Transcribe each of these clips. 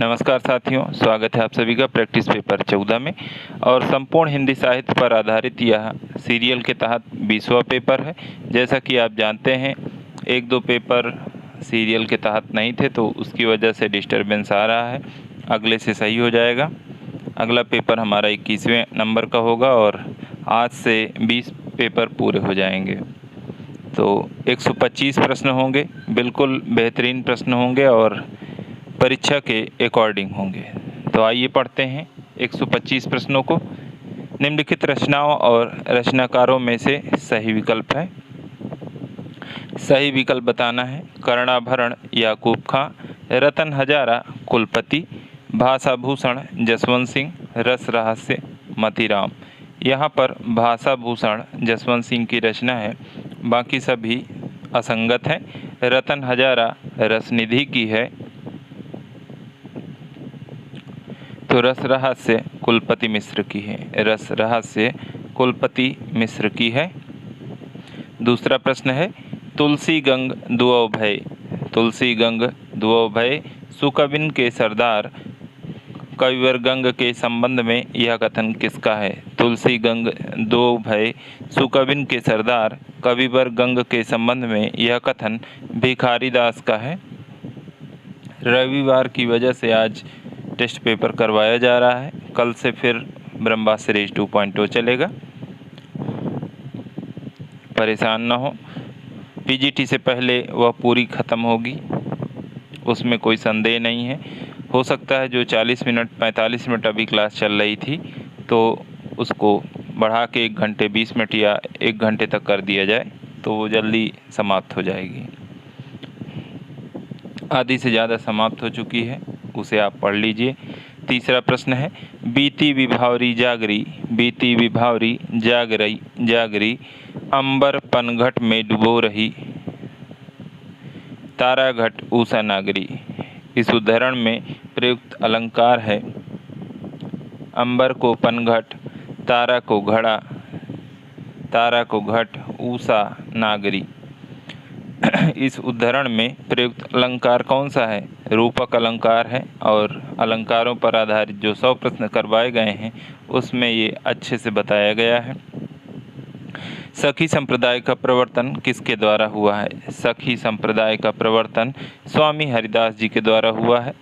नमस्कार साथियों, स्वागत है आप सभी का प्रैक्टिस पेपर 14 में। और संपूर्ण हिंदी साहित्य पर आधारित यह सीरियल के तहत 20वां पेपर है। जैसा कि आप जानते हैं, एक दो पेपर सीरियल के तहत नहीं थे तो उसकी वजह से डिस्टरबेंस आ रहा है। अगले से सही हो जाएगा। अगला पेपर हमारा 21वें नंबर का होगा और आज से 20 पेपर पूरे हो जाएंगे। तो 125 प्रश्न होंगे, बिल्कुल बेहतरीन प्रश्न होंगे और परीक्षा के अकॉर्डिंग होंगे। तो आइए पढ़ते हैं 125 प्रश्नों को। निम्नलिखित रचनाओं और रचनाकारों में से सही विकल्प है। सही विकल्प बताना है। कर्णाभरण याकूब खां, रतन हजारा कुलपति, भाषाभूषण जसवंत सिंह, रस रहस्य मतीराम। यहाँ पर भाषाभूषण जसवंत सिंह की रचना है, बाकी सभी असंगत हैं। रतन हजारा रसनिधि की है, तो रस रहस्य कुलपति मिश्र की है। रस रहस्य कुलपति मिश्र की है। दूसरा प्रश्न है, तुलसी गंग दुओ भय। तुलसी गंग दुओ भय सुकविन के सरदार कविवर गंग के संबंध में यह कथन किसका है? तुलसी गंग दुओ भय सुकविन के सरदार कविवर गंग के संबंध में यह कथन भिखारी दास का है। रविवार की वजह से आज टेस्ट पेपर करवाया जा रहा है। कल से फिर ब्रह्मा सीरीज 2.0 चलेगा, परेशान न हो। पीजीटी से पहले वह पूरी ख़त्म होगी, उसमें कोई संदेह नहीं है। हो सकता है जो 40 मिनट 45 मिनट अभी क्लास चल रही थी तो उसको बढ़ा के 1 घंटे 20 मिनट या 1 घंटे तक कर दिया जाए तो वो जल्दी समाप्त हो जाएगी। आधी से ज़्यादा समाप्त हो चुकी है, उसे आप पढ़ लीजिए। तीसरा प्रश्न है, बीती विभावरी जागरी, बीती विभावरी जागरई जागरी अंबर पनघट में डुबो रही तारा घट ऊषा नागरी। इस उदाहरण में प्रयुक्त अलंकार है अंबर को पनघट, तारा को घड़ा, तारा को घट, ऊषा नागरी। इस उदाहरण में प्रयुक्त अलंकार कौन सा है? रूपक अलंकार है और अलंकारों पर आधारित जो 100 प्रश्न करवाए गए हैं उसमें ये अच्छे से बताया गया है। सखी संप्रदाय का प्रवर्तन किसके द्वारा हुआ है? सखी संप्रदाय का प्रवर्तन स्वामी हरिदास जी के द्वारा हुआ है।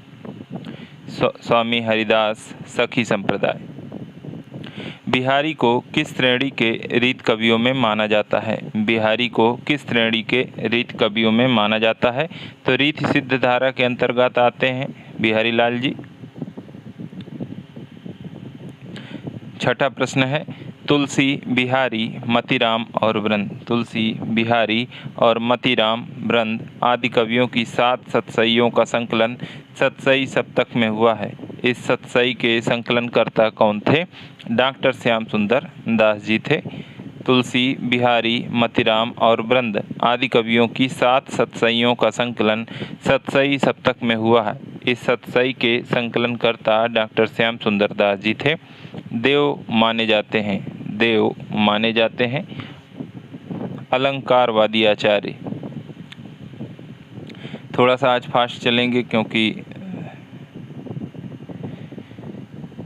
स्वामी हरिदास सखी संप्रदाय। बिहारी को किस श्रेणी के रीत कवियों में माना जाता है? बिहारी को किस श्रेणी के रीत कवियों में माना जाता है? तो रीति सिद्ध धारा के अंतर्गत आते हैं बिहारी लाल जी। छठा प्रश्न है, तुलसी, बिहारी, मतीराम और वृंद। तुलसी, बिहारी और मतीराम वृंद आदि कवियों की 7 सतसइयों का संकलन सतसई सप्तक में हुआ है। इस सतसई के संकलनकर्ता कौन थे? डॉक्टर श्याम सुंदर दास जी थे। तुलसी, बिहारी, मतीराम और वृंद आदि कवियों की 7 सतसइयों का संकलन सतसई सप्तक में हुआ है। इस सतसई के संकलनकर्ता डॉक्टर श्याम सुंदर दास जी थे। देव माने जाते हैं, देव माने जाते हैं अलंकारवादी आचार्य। थोड़ा सा आज फास्ट चलेंगे क्योंकि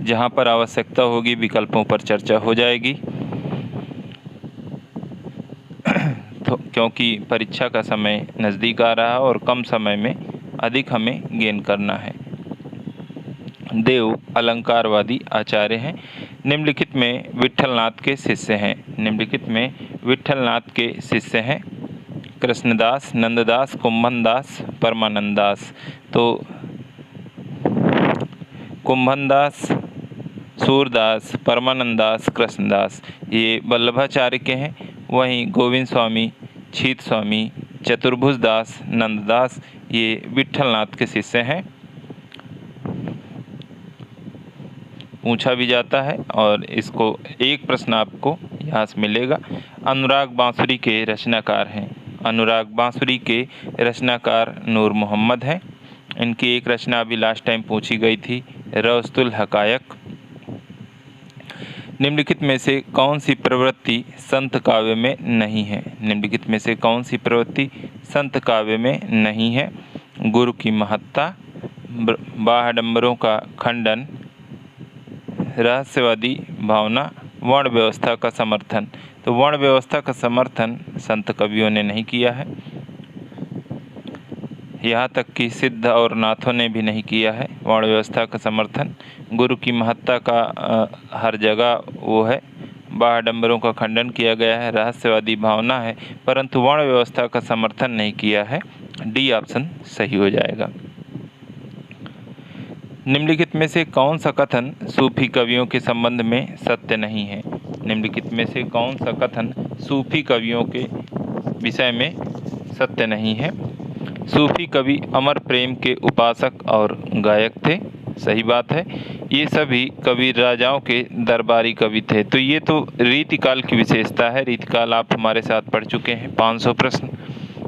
जहाँ पर आवश्यकता होगी विकल्पों पर चर्चा हो जाएगी। तो क्योंकि परीक्षा का समय नज़दीक आ रहा है और कम समय में अधिक हमें गेन करना है। देव अलंकारवादी आचार्य हैं। निम्नलिखित में विट्ठलनाथ के शिष्य हैं। निम्नलिखित में विट्ठलनाथ के शिष्य हैं कृष्णदास, नंददास, कुंभनदास, परमानंददास। तो कुंभनदास, सूरदास, परमानंददास, कृष्णदास ये वल्लभाचार्य के हैं। वहीं गोविंद स्वामी, छीत स्वामी, चतुर्भुज दास, नंददास ये विट्ठलनाथ के शिष्य हैं। पूछा भी जाता है और इसको एक प्रश्न आपको यहाँ से मिलेगा। अनुराग बांसुरी के रचनाकार हैं। अनुराग बांसुरी के रचनाकार नूर मोहम्मद हैं। इनकी एक रचना अभी लास्ट टाइम पूछी गई थी, रौस्तुल हकायक। निम्नलिखित में से कौन सी प्रवृत्ति संत काव्य में नहीं है? निम्नलिखित में से कौन सी प्रवृत्ति संत काव्य में नहीं है? गुरु की महत्ता, बाह्यडंबरों का खंडन, रहस्यवादी भावना, वर्ण व्यवस्था का समर्थन। तो वर्ण व्यवस्था का समर्थन संत कवियों ने नहीं किया है, यहाँ तक कि सिद्ध और नाथों ने भी नहीं किया है वर्ण व्यवस्था का समर्थन। गुरु की महत्ता का हर जगह वो है। बाह्यडंबरों का खंडन किया गया है, रहस्यवादी भावना है, परंतु वर्ण व्यवस्था का समर्थन नहीं किया है। डी ऑप्शन सही हो जाएगा। निम्नलिखित में से कौन सा कथन सूफी कवियों के संबंध में सत्य नहीं है? निम्नलिखित में से कौन सा कथन सूफी कवियों के विषय में सत्य नहीं है? सूफी कवि अमर प्रेम के उपासक और गायक थे, सही बात है। ये सभी कवि राजाओं के दरबारी कवि थे। तो ये तो रीतिकाल की विशेषता है। रीतिकाल आप हमारे साथ पढ़ चुके हैं, 500 प्रश्न।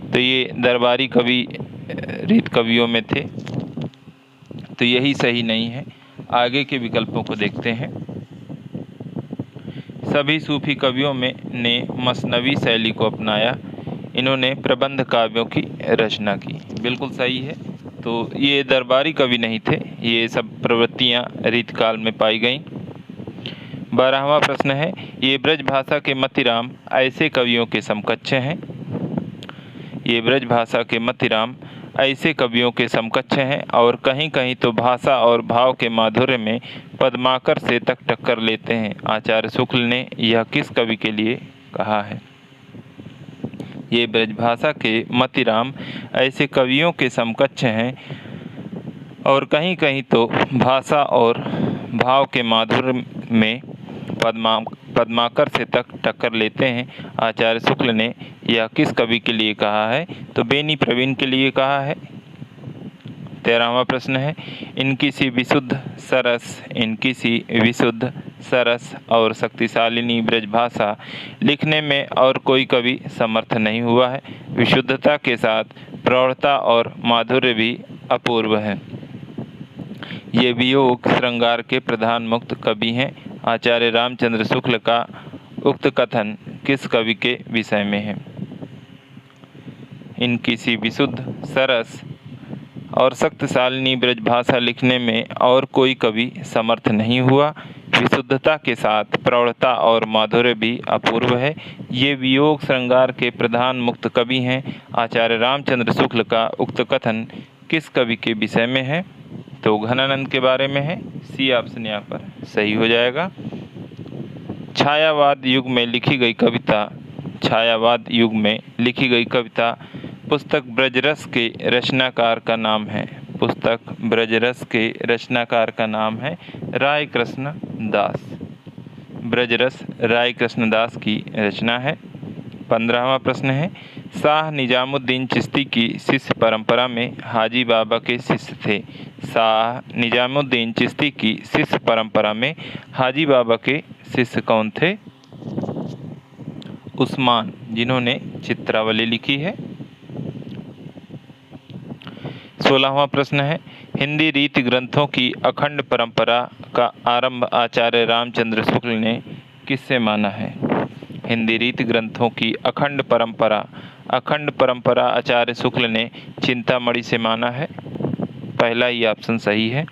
तो ये दरबारी कवि रीत कवियों में थे, तो यही सही नहीं है। आगे के विकल्पों को देखते हैं। सभी सूफी कवियों में ने मसनवी शैली को अपनाया, इन्होंने प्रबंध काव्यों की रचना की, बिल्कुल सही है। तो ये दरबारी कवि नहीं थे, ये सब प्रवृत्तियां रीतकाल में पाई गईं। 12वां प्रश्न है, ये ब्रज भाषा के मतिराम ऐसे कवियों के समकक्ष हैं। ये ब्रज भाषा के मतिराम ऐसे कवियों के समकक्ष हैं और कहीं कहीं तो भाषा और भाव के माधुर्य में पद्माकर से तक टक्कर लेते हैं। आचार्य शुक्ल ने यह किस कवि के लिए कहा है? ये ब्रजभाषा के मतिराम ऐसे कवियों के समकक्ष हैं और कहीं कहीं तो भाषा और भाव के माधुर्य में पद्माकर से तक टक्कर लेते हैं। आचार्य शुक्ल ने यह किस कवि के लिए कहा है? तो बेनी प्रवीण के लिए कहा है। 13वां प्रश्न है, इनकी सी विशुद्ध सरस और शक्तिशालिनी ब्रजभाषा लिखने में और कोई कवि समर्थ नहीं हुआ है। विशुद्धता के साथ प्रौढ़ता और माधुर्य भी अपूर्व है। ये वियोग श्रृंगार के प्रधान मुक्त कवि हैं। आचार्य रामचंद्र शुक्ल का उक्त कथन किस कवि के विषय में है? इनकी सी विशुद्ध सरस और शक्तिशालिनी ब्रजभाषा लिखने में और कोई कवि समर्थ नहीं हुआ। विशुद्धता के साथ प्रौढ़ता और माधुर्य भी अपूर्व है। ये वियोग श्रृंगार के प्रधान मुक्त कवि हैं। आचार्य रामचंद्र शुक्ल का उक्त कथन किस कवि के विषय में है? तो घनानंद के बारे में है। सी ऑप्शन यहाँ पर सही हो जाएगा। छायावाद युग में लिखी गई कविता पुस्तक ब्रजरस के रचनाकार का नाम है। पुस्तक ब्रजरस के रचनाकार का नाम है राय कृष्ण दास। ब्रजरस राय कृष्ण दास की रचना है। 15वां प्रश्न है, शाह निजामुद्दीन चिश्ती की शिष्य परंपरा में हाजी बाबा के शिष्य थे। शाह निजामुद्दीन चिश्ती की शिष्य परंपरा में हाजी बाबा के शिष्य कौन थे? उस्मान, जिन्होंने चित्रावली लिखी है। 16वां प्रश्न है, हिंदी रीति ग्रंथों की अखंड परंपरा का आरंभ आचार्य रामचंद्र शुक्ल ने किससे माना है? हिंदी रीति ग्रंथों की अखंड परंपरा आचार्य शुक्ल ने चिंतामणि से माना है। पहला ही ऑप्शन सही है।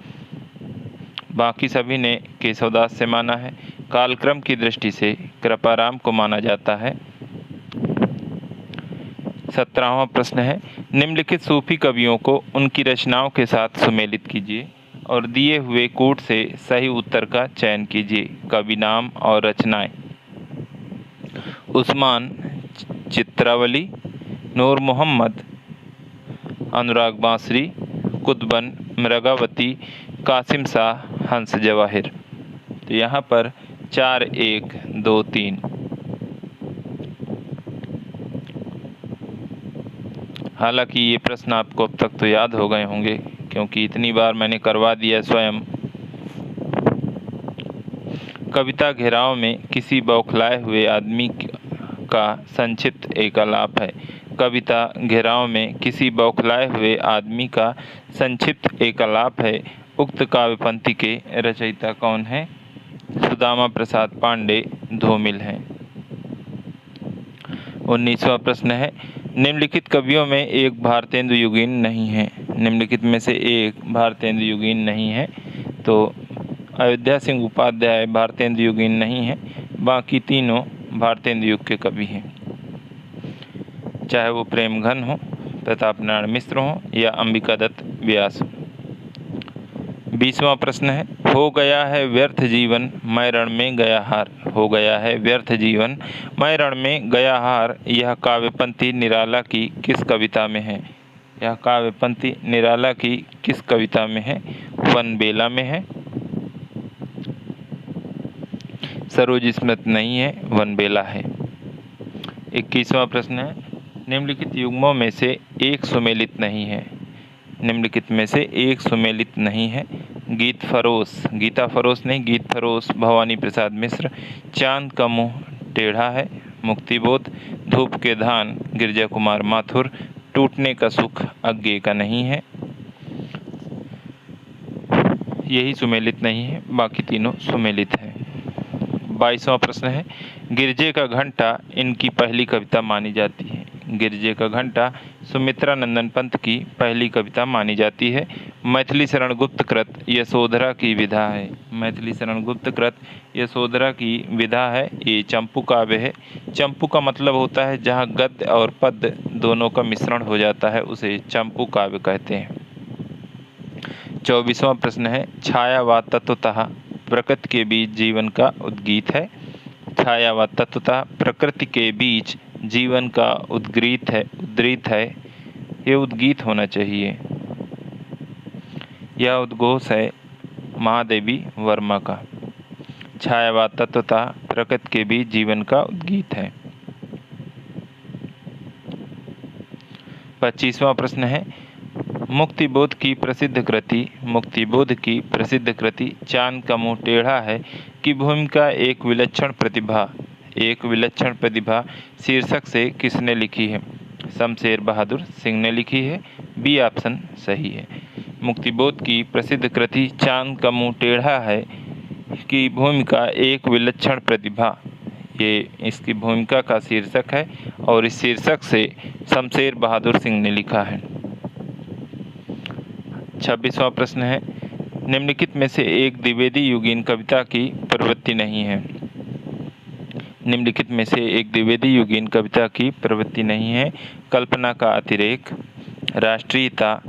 बाकी सभी ने केशवदास से माना है। कालक्रम की दृष्टि से कृपाराम को माना जाता है। 17वां प्रश्न है, निम्नलिखित सूफी कवियों को उनकी रचनाओं के साथ सुमेलित कीजिए और दिए हुए कूट से सही उत्तर का चयन कीजिए। कवि नाम और रचनाएं। उस्मान चित्रावली, नूर मोहम्मद अनुराग बांसुरी, कुतुबन मृगावती, कासिम शाह हंस जवाहिर। तो यहाँ पर 4, 1, 2, 3। हालांकि ये प्रश्न आपको अब तक तो याद हो गए होंगे क्योंकि इतनी बार मैंने करवा दिया स्वयं। कविता घेराव में किसी बौखलाए हुए आदमी का संक्षिप्त एकालाप है। कविता घेराव में किसी बौखलाए हुए आदमी का संक्षिप्त एकालाप है। उक्त काव्य पंक्ति के रचयिता कौन है? सुदामा प्रसाद पांडे धूमिल हैं। 19वां प्रश्न है, निम्नलिखित कवियों में एक भारतेंदु युगीन नहीं है। निम्नलिखित में से एक भारतेंदु युगीन नहीं है। तो अयोध्या सिंह उपाध्याय भारतेंदु युगीन नहीं है, बाकी तीनों भारतेंदु युग के कवि हैं, चाहे वो प्रेमघन हो, प्रताप नारायण मिश्र हो या अंबिका दत्त व्यास हो। 20वां प्रश्न है, हो गया है व्यर्थ जीवन मैं रण में गया हार। हो गया है व्यर्थ जीवन मैं रण में गया हार, यह काव्यपंक्ति निराला की किस कविता में है। यह काव्यपंक्ति निराला की किस कविता में है। वनबेला में है, सरोज स्मृति नहीं है, वनबेला है। 21वां प्रश्न है, निम्नलिखित युग्मों में से एक सुमेलित नहीं है। निम्नलिखित में से एक सुमेलित नहीं है। गीत फरोश, गीता फरोश नहीं, गीत फरोश भवानी प्रसाद मिश्र। चांद का मुंह टेढ़ा है, मुक्तिबोध। धूप के धान गिरजा कुमार माथुर। टूटने का सुख अज्ञे का नहीं है, यही सुमेलित नहीं है, बाकी तीनों सुमेलित है। 22वां प्रश्न है, गिरजे का घंटा इनकी पहली कविता मानी जाती है। गिरजे का घंटा सुमित्रा नंदन पंत की पहली कविता मानी जाती है। मैथिली शरण गुप्त कृत यशोधरा की विधा है। मैथिली शरण गुप्त कृत यशोधरा की विधा है। ये चंपू काव्य है। चंपू का मतलब होता है जहाँ गद्य और पद्य दोनों का मिश्रण हो जाता है, उसे चंपू काव्य कहते हैं। 24वां प्रश्न है, छाया व तत्वतः प्रकृति के बीच जीवन का उद्गीत है। छाया व तत्वतः प्रकृति के बीच जीवन का उद्गीत है। ये उद्गीत होना चाहिए। यह उद्घोष है महादेवी वर्मा का। छाया व तत्वतः प्रकृति के बीच जीवन का उद्गीत है। 25वां प्रश्न है, मुक्तिबोध की प्रसिद्ध कृति चांद का मुंह टेढ़ा है की भूमिका एक विलक्षण प्रतिभा शीर्षक से किसने लिखी है। शमशेर बहादुर सिंह ने लिखी है। बी ऑप्शन सही है। मुक्तिबोध की प्रसिद्ध कृति चांद का मुंह टेढ़ा है की भूमिका एक विलक्षण प्रतिभा, ये इसकी भूमिका का शीर्षक है और इस शीर्षक से शमशेर बहादुर सिंह ने लिखा है। 26वां प्रश्न है, निम्नलिखित में से एक द्विवेदी युगीन कविता की प्रवृत्ति नहीं है। निम्नलिखित में से एक द्विवेदी युगीन कविता की प्रवृत्ति नहीं है। कल्पना का अतिरेक, राष्ट्रीयता,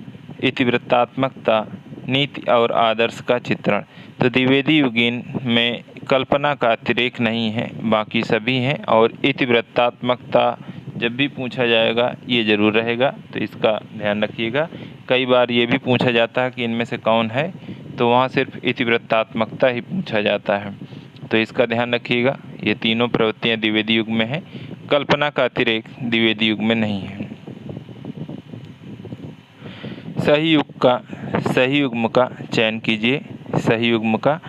इतिवृत्तात्मकता, नीति और आदर्श का चित्रण। तो द्विवेदी युगीन में कल्पना का अतिरेक नहीं है, बाकी सभी हैं। और इतिवृत्तात्मकता जब भी पूछा जाएगा ये जरूर रहेगा, तो इसका ध्यान रखिएगा। कई बार ये भी पूछा जाता है कि इनमें से कौन है, तो वहाँ सिर्फ इतिवृत्तात्मकता ही पूछा जाता है, तो इसका ध्यान रखिएगा। ये तीनों प्रवृत्तियाँ द्विवेदी युग में हैं, कल्पना का अतिरेक द्विवेदी युग में नहीं है। सही युग्म का चयन कीजिए। सही युग्म का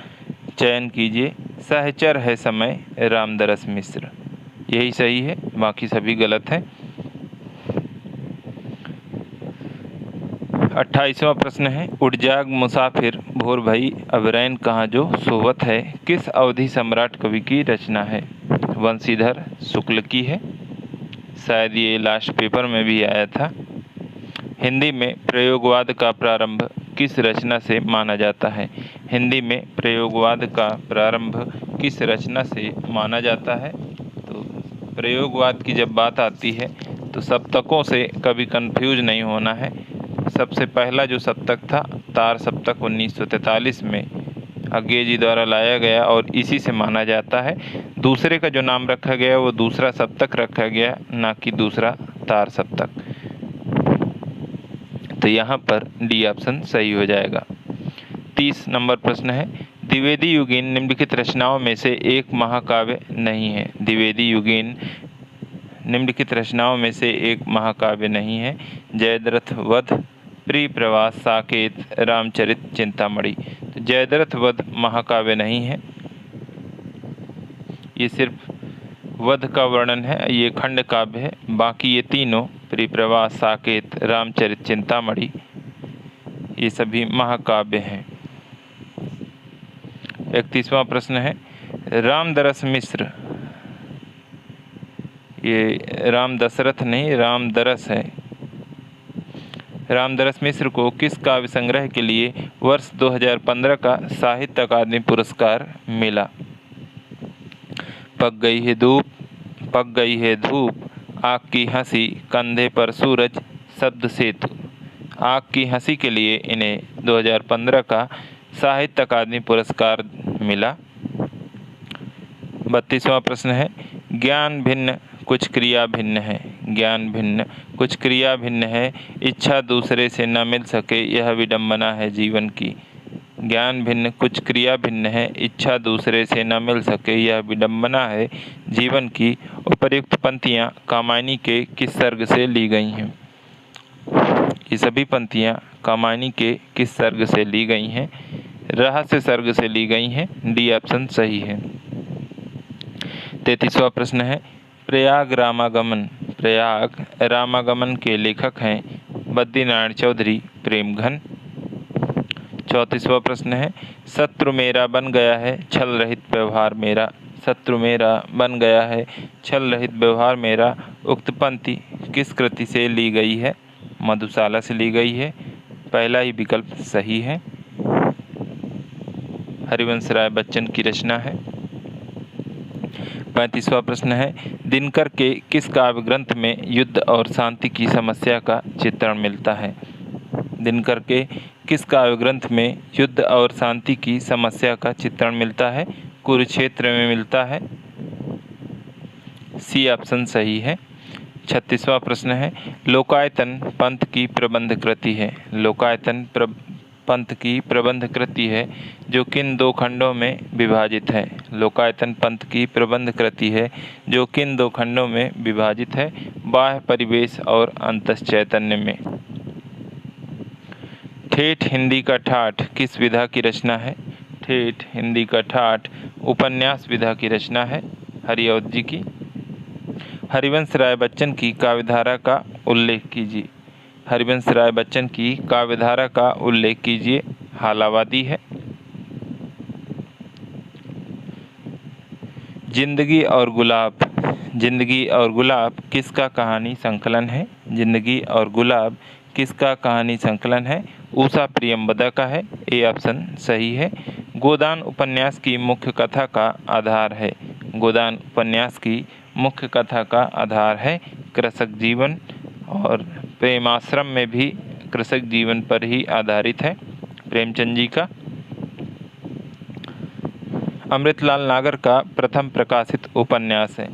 चयन कीजिए। सहचर है समय रामदरस मिश्र, यही सही है, बाकी सभी गलत हैं। 28वां प्रश्न है, उठ जाग मुसाफिर भोर भई अब रैन कहाँ जो सोवत है, किस अवधि सम्राट कवि की रचना है। वंशीधर शुक्ल की है, शायद ये लास्ट पेपर में भी आया था। हिंदी में प्रयोगवाद का प्रारंभ किस रचना से माना जाता है। हिंदी में प्रयोगवाद का प्रारंभ किस रचना से माना जाता है। तो प्रयोगवाद की जब बात आती है तो सप्तकों से कभी कंफ्यूज नहीं होना है। सबसे पहला जो सप्तक था तार सप्तक 1943 में अज्ञे जी द्वारा लाया गया और इसी से माना जाता है। दूसरे का जो नाम रखा गया वो दूसरा सप्तक रखा गया, ना कि दूसरा तार सप्तक। तो यहाँ पर डी ऑप्शन सही हो जाएगा। 30 नंबर प्रश्न है, द्विवेदी युगीन निम्नलिखित रचनाओं में से एक महाकाव्य नहीं है। द्विवेदी युगीन निम्नलिखित रचनाओं में से एक महाकाव्य नहीं है। जयद्रथ वध, प्रिय प्रवास, साकेत, रामचरित, चिंतामणि। तो जयद्रथ वध महाकाव्य नहीं है, ये सिर्फ वध का वर्णन है, ये खंड काव्य है। बाकी ये तीनों प्रिय प्रवास, साकेत, रामचरित, चिंतामणि ये सभी महाकाव्य हैं। 31वां प्रश्न है, रामदरस मिश्र, ये राम दशरथ नहीं रामदरस है। रामदरस मिश्र को किस काव्य संग्रह के लिए वर्ष 2015 का साहित्य अकादमी पुरस्कार मिला? पक गई है धूप, पक गई है धूप, आग की हंसी, कंधे पर सूरज, शब्द सेतु। आग की हंसी के लिए इन्हें 2015 का साहित्य अकादमी पुरस्कार मिला। 32वां प्रश्न है, ज्ञान भिन्न कुछ क्रिया भिन्न है। ज्ञान भिन्न कुछ क्रिया भिन्न है, इच्छा दूसरे से न मिल सके यह विडंबना है जीवन की। ज्ञान भिन्न कुछ क्रिया भिन्न है, इच्छा दूसरे से न मिल सके यह विडंबना है जीवन की। उपर्युक्त पंक्तियाँ कामायनी के किस सर्ग से ली गई हैं? ये सभी पंक्तियाँ कामायनी के किस सर्ग से ली गई हैं? रहस्य सर्ग से ली गई हैं। डी ऑप्शन सही है। 33वां प्रश्न है, प्रयाग रामागमन, प्रयाग रामागमन के लेखक हैं बद्रीनारायण चौधरी, प्रेमघन। 34वां प्रश्न है, शत्रु मेरा बन गया है छल रहित व्यवहार मेरा। शत्रु मेरा बन गया है छल रहित व्यवहार मेरा, उक्त पंक्ति किस कृति से ली गई है? मधुशाला से ली गई है। पहला ही विकल्प सही है। हरिवंश राय बच्चन की रचना है। 35वां प्रश्न है, दिनकर के किस काव्य ग्रंथ में युद्ध और शांति की समस्या का चित्रण मिलता है? दिनकर के किस काव्य ग्रंथ में युद्ध और शांति की समस्या का चित्रण मिलता है? कुरुक्षेत्र में मिलता है। सी ऑप्शन सही है। 36वां प्रश्न है, लोकायतन पंथ की प्रबंध कृति है। लोकायतन पंथ की प्रबंध कृति है जो किन दो खंडों में विभाजित है? लोकायतन पंथ की प्रबंध कृति है जो किन दो खंडों में विभाजित है? बाह्य परिवेश और अंतश्चैतन्य में। ठेठ हिंदी का ठाठ किस विधा की रचना है? ठेठ हिंदी का ठाठ उपन्यास विधा की रचना है, हरिऔध जी की। हरिवंश राय बच्चन की काव्यधारा का उल्लेख कीजिए। हरिवंश राय बच्चन की काव्यधारा का उल्लेख कीजिए। हालावादी है। जिंदगी और गुलाब, जिंदगी और गुलाब किसका कहानी संकलन है? जिंदगी और गुलाब किसका कहानी संकलन है? उषा प्रियंवदा का है। ए ऑप्शन सही है। गोदान उपन्यास की मुख्य कथा का आधार है। गोदान उपन्यास की मुख्य कथा का आधार है कृषक जीवन, और प्रेमाश्रम में भी कृषक जीवन पर ही आधारित है, प्रेमचंद जी का। अमृतलाल नागर का प्रथम प्रकाशित उपन्यास है।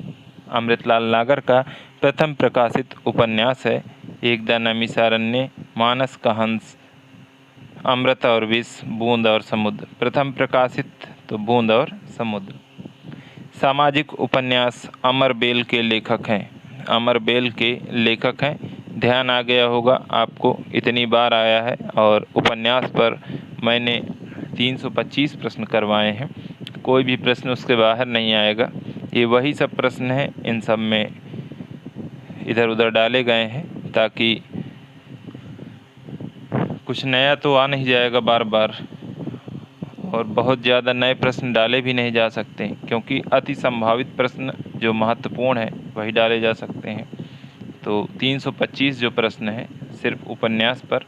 अमृतलाल नागर का प्रथम प्रकाशित उपन्यास है एक द नैमिषारण्य, मानस का हंस, अमृत और विष, बूंद और समुद्र। प्रथम प्रकाशित तो बूंद और समुद्र। सामाजिक उपन्यास अमर बेल के लेखक हैं। अमर बेल के लेखक हैं। ध्यान आ गया होगा आपको, इतनी बार आया है और उपन्यास पर मैंने 325 प्रश्न करवाए हैं। कोई भी प्रश्न उसके बाहर नहीं आएगा। ये वही सब प्रश्न हैं, इन सब में इधर उधर डाले गए हैं ताकि कुछ नया तो आ नहीं जाएगा बार बार, और बहुत ज़्यादा नए प्रश्न डाले भी नहीं जा सकते क्योंकि अति संभावित प्रश्न जो महत्वपूर्ण है वही डाले जा सकते हैं। तो 325 जो प्रश्न हैं सिर्फ उपन्यास पर,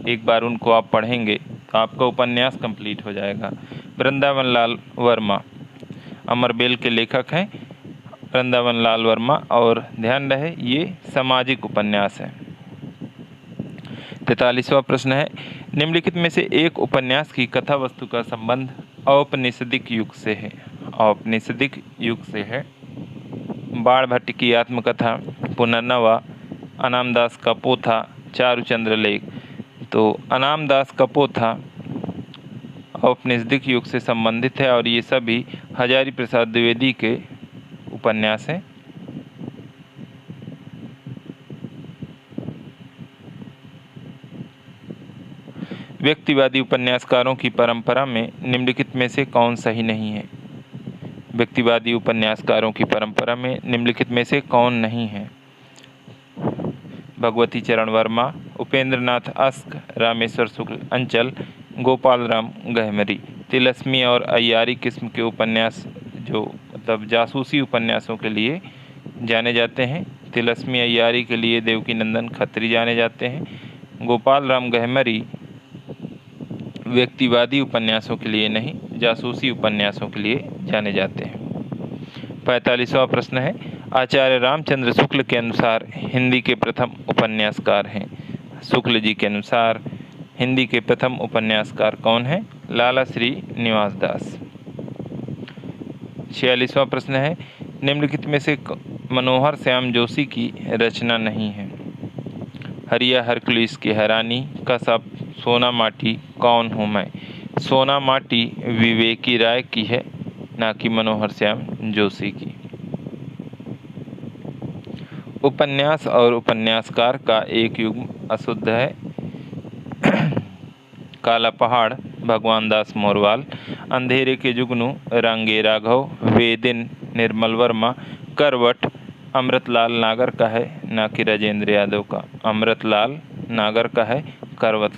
एक बार उनको आप पढ़ेंगे तो आपका उपन्यास कंप्लीट हो जाएगा। वृंदावन लाल वर्मा अमर बेल के लेखक हैं, वृंदावन लाल वर्मा, और ध्यान रहे ये सामाजिक उपन्यास है। 43वां प्रश्न है, निम्नलिखित में से एक उपन्यास की कथा वस्तु का संबंध औपनिषदिक युग से है। औपनिषदिक युग से है। बाण भट्ट की आत्मकथा, पुनर्नवा, अनामदास का पोथा, चारुचंद्र लेख। तो अनामदास का पोथा औपनिषदिक युग से संबंधित है और ये सभी हजारी प्रसाद द्विवेदी के उपन्यास हैं। व्यक्तिवादी उपन्यासकारों की परंपरा में निम्नलिखित में से कौन सही नहीं है? व्यक्तिवादी उपन्यासकारों की परंपरा में निम्नलिखित में से कौन नहीं है? भगवती चरण वर्मा, उपेंद्र नाथ अस्क, रामेश्वर शुक्ल अंचल, गोपाल राम गहमरी। तिलस्मी और अय्यारी किस्म के उपन्यास जो मतलब जासूसी उपन्यासों के लिए जाने जाते हैं, तिलस्मी अय्यारी के लिए देवकीनंदन खत्री जाने जाते हैं। गोपाल राम गहमरी व्यक्तिवादी उपन्यासों के लिए नहीं, जासूसी उपन्यासों के लिए जाने जाते हैं। 45वां प्रश्न है, आचार्य रामचंद्र शुक्ल के अनुसार हिंदी के प्रथम उपन्यासकार हैं। शुक्ल जी के अनुसार हिंदी के प्रथम उपन्यासकार कौन हैं? लाला श्री निवास दास। 46वां प्रश्न है, निम्नलिखित में से मनोहर श्याम जोशी की रचना नहीं है। हरिया हरकुलिस की हैरानी, कसब, सोना माटी, कौन हूँ मैं। सोना माटी विवेकी राय की है, ना कि मनोहर श्याम जोशी की। उपन्यास और उपन्यासकार का एक युग्म अशुद्ध है। काला पहाड़ भगवान दास मोरवाल, अंधेरे के जुगनू रंगे राघव, वेदिन निर्मल वर्मा, करवट अमृतलाल नागर का है, ना कि राजेंद्र यादव का। अमृतलाल नागर का है करवट।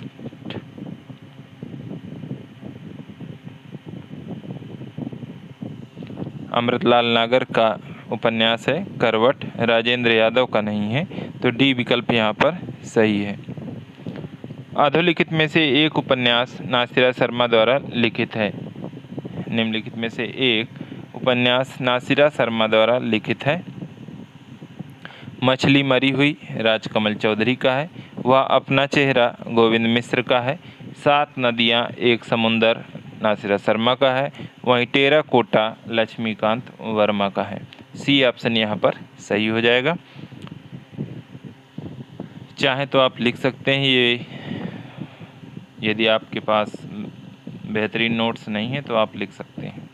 अमृतलाल नागर का उपन्यास है करवट, राजेंद्र यादव का नहीं है, तो डी विकल्प यहाँ पर सही है। अधोलिखित में से एक उपन्यास नासिरा शर्मा द्वारा लिखित है। निम्नलिखित में से एक उपन्यास नासिरा शर्मा द्वारा लिखित है। मछली मरी हुई राजकमल चौधरी का है। वह अपना चेहरा गोविंद मिश्र का है। 7 नदियाँ एक समुंदर नासिरा शर्मा का है। वहीं टेराकोटा लक्ष्मीकांत वर्मा का है। सी ऑप्शन यहाँ पर सही हो जाएगा। चाहे तो आप लिख सकते हैं ये, यदि आपके पास बेहतरीन नोट्स नहीं है तो आप लिख सकते हैं।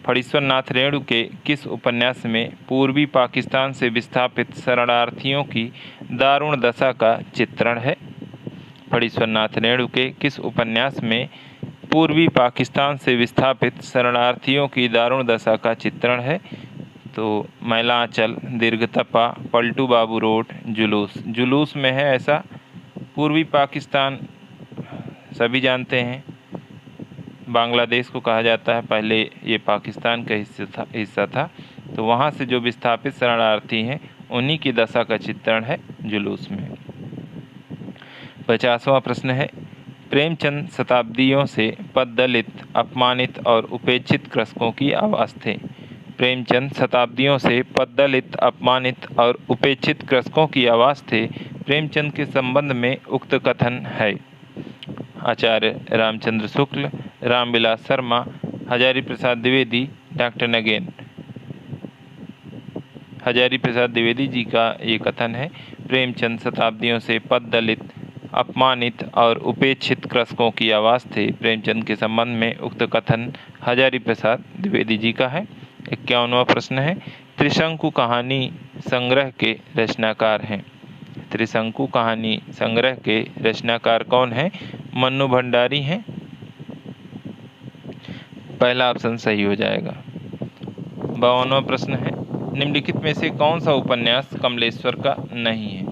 फणीश्वर नाथ रेणु के किस उपन्यास में पूर्वी पाकिस्तान से विस्थापित शरणार्थियों की दारुण दशा का चित्रण है। फणीश्वर नाथ रेणु के किस उपन्यास में पूर्वी पाकिस्तान से विस्थापित शरणार्थियों की दारुण दशा का चित्रण है? तो मैलांचल, दीर्घतपा, पलटू बाबू रोड, जुलूस। जुलूस में है ऐसा। पूर्वी पाकिस्तान सभी जानते हैं बांग्लादेश को कहा जाता है, पहले ये पाकिस्तान का हिस्सा था। तो वहाँ से जो विस्थापित शरणार्थी हैं उन्हीं की दशा का चित्रण है जुलूस में। 50वां प्रश्न है, प्रेमचंद शताब्दियों से पददलित, अपमानित और उपेक्षित कृषकों की आवाज़ थे। प्रेमचंद शताब्दियों से पददलित, अपमानित और उपेक्षित कृषकों की आवाज़ थे। प्रेमचंद के संबंध में उक्त कथन है। आचार्य रामचंद्र शुक्ल, रामविलास शर्मा, हजारी प्रसाद द्विवेदी, डॉक्टर नगेन। हजारी प्रसाद द्विवेदी जी का ये कथन है, प्रेमचंद शताब्दियों से पददलित, अपमानित और उपेक्षित कृषकों की आवाज़ थे। प्रेमचंद के संबंध में उक्त कथन हजारी प्रसाद द्विवेदी जी का है। 51वां प्रश्न है, त्रिशंकु कहानी संग्रह के रचनाकार हैं। त्रिशंकु कहानी संग्रह के रचनाकार कौन है? मन्नू भंडारी हैं। पहला ऑप्शन सही हो जाएगा। 52वां प्रश्न है, निम्नलिखित में से कौन सा उपन्यास कमलेश्वर का नहीं है?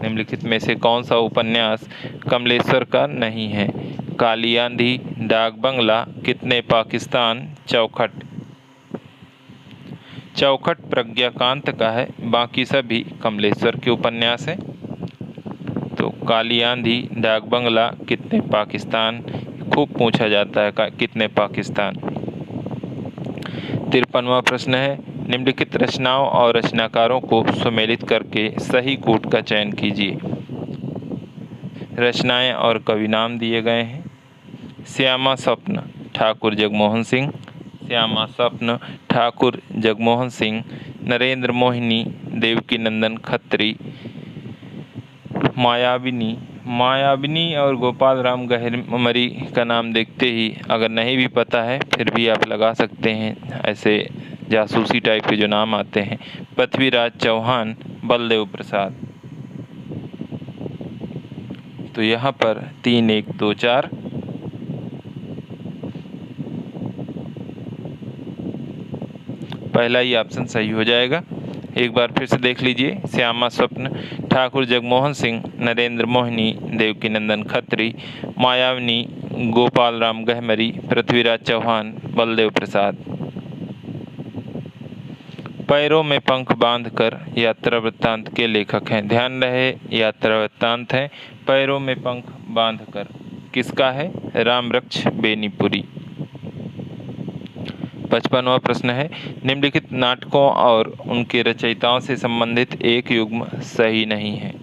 निम्नलिखित में से कौन सा उपन्यास कमलेश्वर का नहीं है? काली आंधी, डाक बंगला, कितने पाकिस्तान, चौखट। चौखट प्रज्ञाकांत का है, बाकी सभी कमलेश्वर के उपन्यास हैं। तो काली आंधी, डाक बंगला, कितने पाकिस्तान, खूब पूछा जाता है कितने पाकिस्तान। 53वां प्रश्न है, निम्नलिखित रचनाओं और रचनाकारों को सुमेलित करके सही कूट का चयन कीजिए। रचनाएं और कवि नाम दिए गए हैं। श्यामा स्वप्न ठाकुर जगमोहन सिंह, श्यामा स्वप्न ठाकुर जगमोहन सिंह। नरेंद्र मोहिनी देवकीनंदन खत्री। मायाविनी, मायाविनी और गोपाल राम गहमरी का नाम देखते ही अगर नहीं भी पता है फिर भी आप लगा सकते हैं, ऐसे जासूसी टाइप के जो नाम आते हैं। पृथ्वीराज चौहान, बलदेव प्रसाद। तो यहाँ पर 3, 1, 2, 4 पहला ही ऑप्शन सही हो जाएगा। एक बार फिर से देख लीजिए, श्यामा स्वप्न ठाकुर जगमोहन सिंह, नरेंद्र मोहिनी देवकीनंदन खत्री, मायाविनी गोपाल राम गहमरी, पृथ्वीराज चौहान, बलदेव प्रसाद। पैरों में पंख बांधकर यात्रा वृत्तांत के लेखक हैं। ध्यान रहे यात्रा वृत्तांत है, पैरों में पंख बांधकर किसका है? रामवृक्ष बेनीपुरी। 55वां प्रश्न है, निम्नलिखित नाटकों और उनके रचयिताओं से संबंधित एक युग्म सही नहीं है।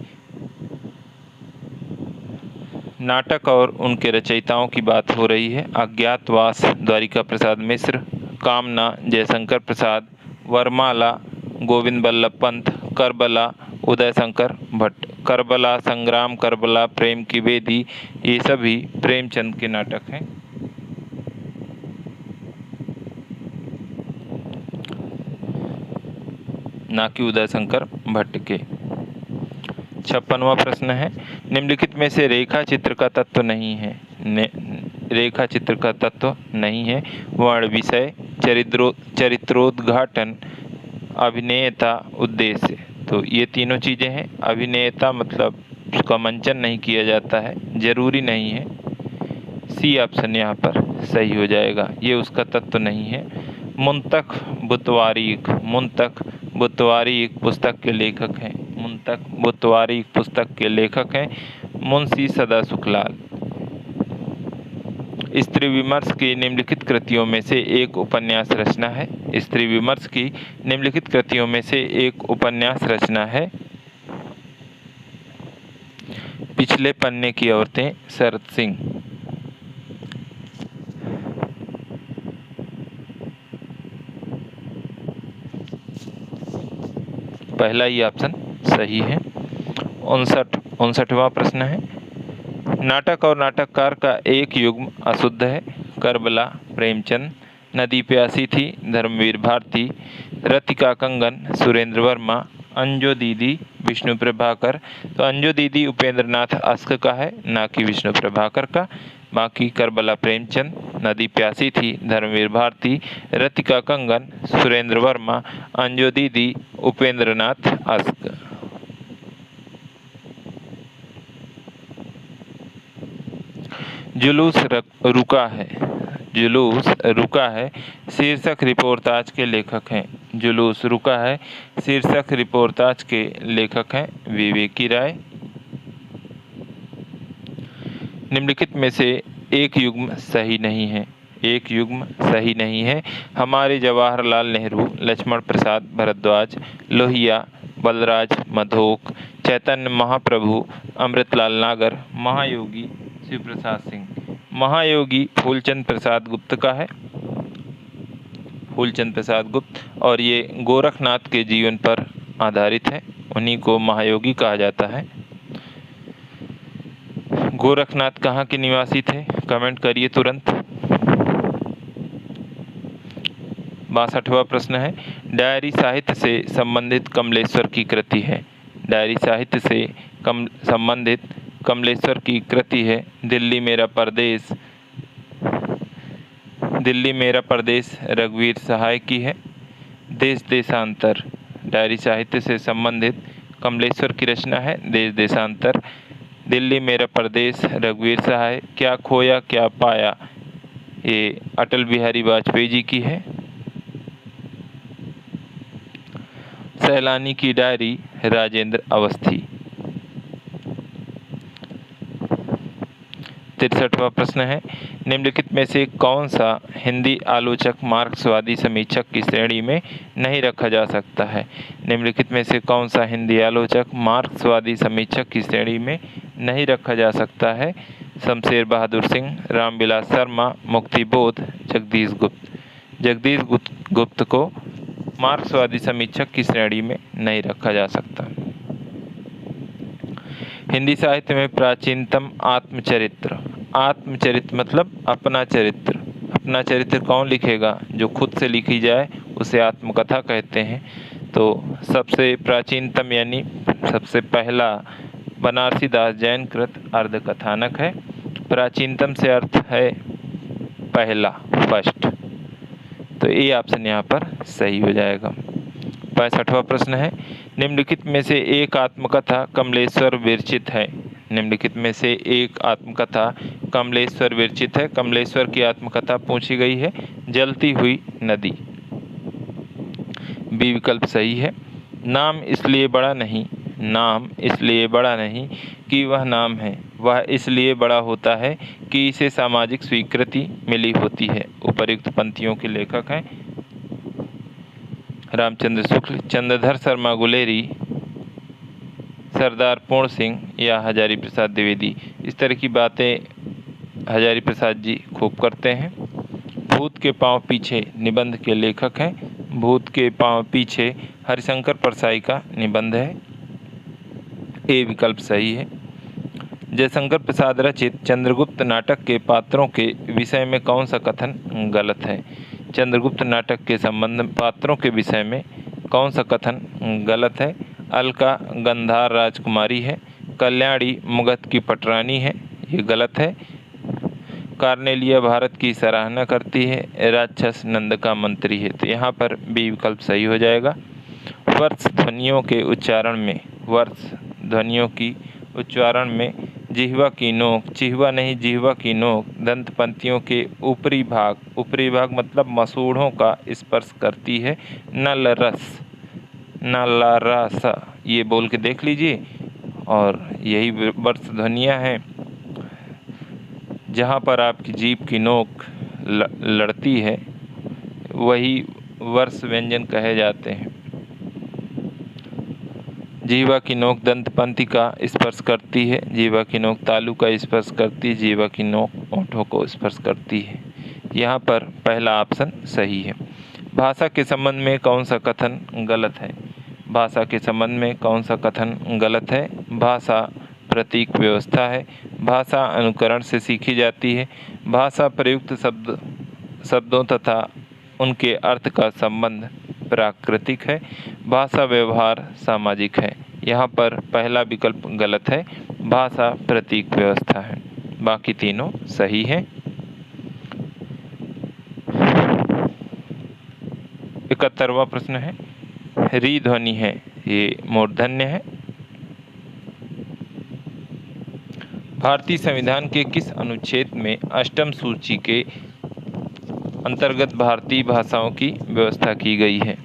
नाटक और उनके रचयिताओं की बात हो रही है। अज्ञातवास द्वारिका प्रसाद मिश्र, कामना जयशंकर प्रसाद, वरमाला गोविंद बल्लभ पंत, करबला उदय शंकर भट्ट। करबला संग्राम, करबला प्रेम की वेदी, ये सभी प्रेमचंद के नाटक हैं। ना कि उदय शंकर भट्ट के। 56वां प्रश्न है, निम्नलिखित में से रेखा चित्र का तत्व नहीं है। रेखा चित्र का तत्व नहीं है। वर्ण विषय, चरित्रोद्घाटन, अभिनेता, उद्देश्य। तो ये तीनों चीज़ें हैं। अभिनेता मतलब उसका मंचन नहीं किया जाता है, जरूरी नहीं है। सी ऑप्शन यहाँ पर सही हो जाएगा, ये उसका तत्व नहीं है। मुंतक बुतवारीक, मुंतक बुतवारीक पुस्तक के लेखक हैं। मुंतक बुतवारीक पुस्तक के लेखक हैं मुंशी सदा सुखलाल। स्त्री विमर्श की निम्नलिखित कृतियों में से एक उपन्यास रचना है। स्त्री विमर्श की निम्नलिखित कृतियों में से एक उपन्यास रचना है। पिछले पन्ने की औरतें, शरत सिंह। पहला ही ऑप्शन सही है। 59वां प्रश्न है, नाटक और नाटककार का एक युग्म अशुद्ध है। करबला प्रेमचंद, नदी प्यासी थी धर्मवीर भारती, रतिका कंगन सुरेंद्र वर्मा, अंजो दीदी विष्णु प्रभाकर। तो अंजो दीदी उपेंद्र नाथ अस्क का है, ना कि विष्णु प्रभाकर का। बाकी करबला प्रेमचंद, नदी प्यासी थी धर्मवीर भारती, रतिका कंगन सुरेंद्र वर्मा, अंजो दीदी उपेंद्र नाथ अस्क। जुलूस रुका है, जुलूस रुका है शीर्षक रिपोर्टाज के लेखक हैं। जुलूस रुका है शीर्षक रिपोर्टाज के लेखक हैं विवेकी राय। निम्नलिखित में से एक युग्म सही नहीं है। एक युग्म सही नहीं है। हमारे जवाहरलाल नेहरू, लक्ष्मण प्रसाद भारद्वाज, लोहिया बलराज मधोक, चैतन्य महाप्रभु, अमृतलाल नागर, महायोगी शिव प्रसाद सिंह। महायोगी फूलचंद प्रसाद गुप्त का है, फूलचंद प्रसाद गुप्त, और ये गोरखनाथ के जीवन पर आधारित है, उन्हीं को महायोगी कहा जाता है। गोरखनाथ कहाँ के निवासी थे? कमेंट करिए तुरंत। 62वां प्रश्न है, डायरी साहित्य से संबंधित कमलेश्वर की कृति है। डायरी साहित्य से संबंधित कमलेश्वर की कृति है दिल्ली मेरा परदेश। दिल्ली मेरा परदेश रघुवीर सहाय की है। देश देशांतर डायरी साहित्य से संबंधित कमलेश्वर की रचना है। देश देशांतर। दिल्ली मेरा परदेश रघुवीर सहाय। क्या खोया क्या पाया, ये अटल बिहारी वाजपेयी जी की है। सैलानी की डायरी राजेंद्र अवस्थी। 63वां प्रश्न है, निम्नलिखित में से कौन सा हिंदी आलोचक मार्क्सवादी समीक्षक की श्रेणी में नहीं रखा जा सकता है? निम्नलिखित में से कौन सा हिंदी आलोचक मार्क्सवादी समीक्षक की श्रेणी में नहीं रखा जा सकता है? शमशेर बहादुर सिंह, रामविलास शर्मा, मुक्तिबोध, जगदीश गुप्त। जगदीश गुप्त को मार्क्सवादी समीक्षक की श्रेणी में नहीं रखा जा सकता। हिंदी साहित्य में प्राचीनतम आत्मचरित्र। आत्मचरित्र मतलब अपना चरित्र। अपना चरित्र कौन लिखेगा? जो खुद से लिखी जाए उसे आत्मकथा कहते हैं। तो सबसे प्राचीनतम यानी सबसे पहला बनारसी दास जैन कृत अर्धकथानक है। प्राचीनतम से अर्थ है पहला, फर्स्ट। तो ये ऑप्शन यहाँ पर सही हो जाएगा। 65वां प्रश्न है, निम्नलिखित में से एक आत्मकथा कमलेश्वर विरचित है। निम्नलिखित में से एक आत्मकथा कमलेश्वर विरचित है। कमलेश्वर की आत्मकथा पूछी गई है जलती हुई नदी। बी विकल्प सही है। नाम इसलिए बड़ा नहीं, नाम इसलिए बड़ा नहीं कि वह नाम है, वह इसलिए बड़ा होता है कि इसे सामाजिक स्वीकृति मिली होती है। उपर्युक्त पंक्तियों के लेखक हैं रामचंद्र शुक्ल, चंद्रधर शर्मा गुलेरी, सरदार पूर्ण सिंह या हजारी प्रसाद द्विवेदी। इस तरह की बातें हजारी प्रसाद जी खूब करते हैं। भूत के पांव पीछे निबंध के लेखक हैं, भूत के पांव पीछे हरिशंकर परसाई का निबंध है। ए विकल्प सही है। जयशंकर प्रसाद रचित चंद्रगुप्त नाटक के पात्रों के विषय में कौन सा कथन गलत है? चंद्रगुप्त नाटक के संबंध पात्रों के विषय में कौन सा कथन गलत है? अलका गंधार राजकुमारी है, कल्याणी मगध की पटरानी है, ये गलत है। कार्नेलिया भारत की सराहना करती है, राक्षस नंद का मंत्री है, तो यहाँ पर बी विकल्प सही हो जाएगा। वर्ष ध्वनियों के उच्चारण में, वर्ष ध्वनियों की उच्चारण में जिह्वा की नोक, जिह्वा नहीं जिह्वा की नोक दंत पंक्तियों के ऊपरी भाग मतलब मसूड़ों का स्पर्श करती है। नल रस, नलरस, ये बोल के देख लीजिए। और यही वर्ष ध्वनियाँ हैं जहाँ पर आपकी जीभ की नोक लड़ती है, वही वर्ष व्यंजन कहे जाते हैं। जीवा की नोक दंत पंक्ति का स्पर्श करती है, जीवा की नोक तालु का स्पर्श करती है, जीवा की नोक ओंठों को स्पर्श करती है। यहाँ पर पहला ऑप्शन सही है। भाषा के संबंध में कौन सा कथन गलत है? भाषा के संबंध में कौन सा कथन गलत है? भाषा प्रतीक व्यवस्था है, भाषा अनुकरण से सीखी जाती है, भाषा प्रयुक्त शब्दों तथा उनके अर्थ का संबंध प्राकृतिक है, भाषा व्यवहार सामाजिक है। यहाँ पर पहला विकल्प गलत है, भाषा प्रतीक व्यवस्था है, बाकी तीनों सही है। 71वां प्रश्न है, री ध्वनि है, ये मूर्धन्य है। भारतीय संविधान के किस अनुच्छेद में अष्टम सूची के अंतर्गत भारतीय भाषाओं की व्यवस्था की गई है?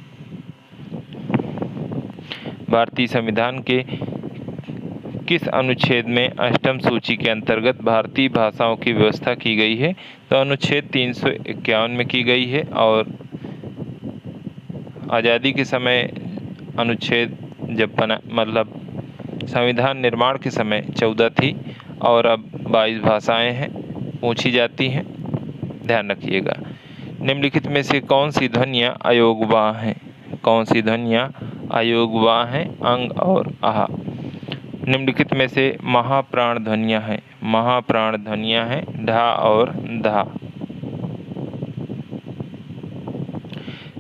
भारतीय संविधान के किस अनुच्छेद में अष्टम सूची के अंतर्गत भारतीय भाषाओं की व्यवस्था की गई है? तो अनुच्छेद 351 में की गई है। और आज़ादी के समय अनुच्छेद जब बना, मतलब संविधान निर्माण के समय 14 थी और अब 22 भाषाएं हैं, पूछी जाती हैं, ध्यान रखिएगा। निम्नलिखित में से कौन सी ध्वनियाँ अयोगवाह हैं? कौन सी ध्वनियाँ अयोगवाह हैं? अंग और आह। निम्नलिखित में से महाप्राण ध्वनियाँ हैं, महाप्राण ध्वनियाँ हैं ढा और धा।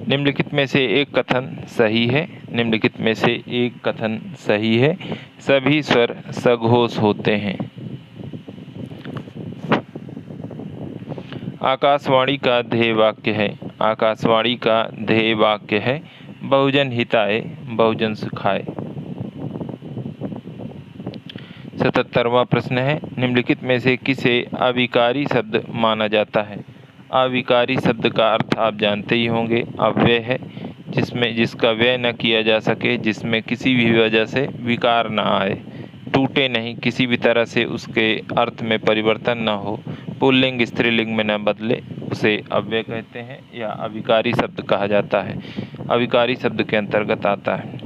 निम्नलिखित में से एक कथन सही है, निम्नलिखित में से एक कथन सही है, सभी स्वर सघोष होते हैं। आकाशवाणी का ध्येय वाक्य है, आकाशवाणी का ध्येय वाक्य है बहुजन हिताय बहुजन सुखाय। 77वां प्रश्न है, निम्नलिखित में से किसे अविकारी शब्द माना जाता है? अविकारी शब्द का अर्थ आप जानते ही होंगे, अव्यय है, जिसका व्यय न किया जा सके, जिसमें किसी भी वजह से विकार न आए, टूटे नहीं, किसी भी तरह से उसके अर्थ में परिवर्तन न हो, पुल्लिंग स्त्रीलिंग में न बदले, उसे अव्यय कहते हैं या अविकारी शब्द कहा जाता है, अविकारी शब्द के अंतर्गत आता है।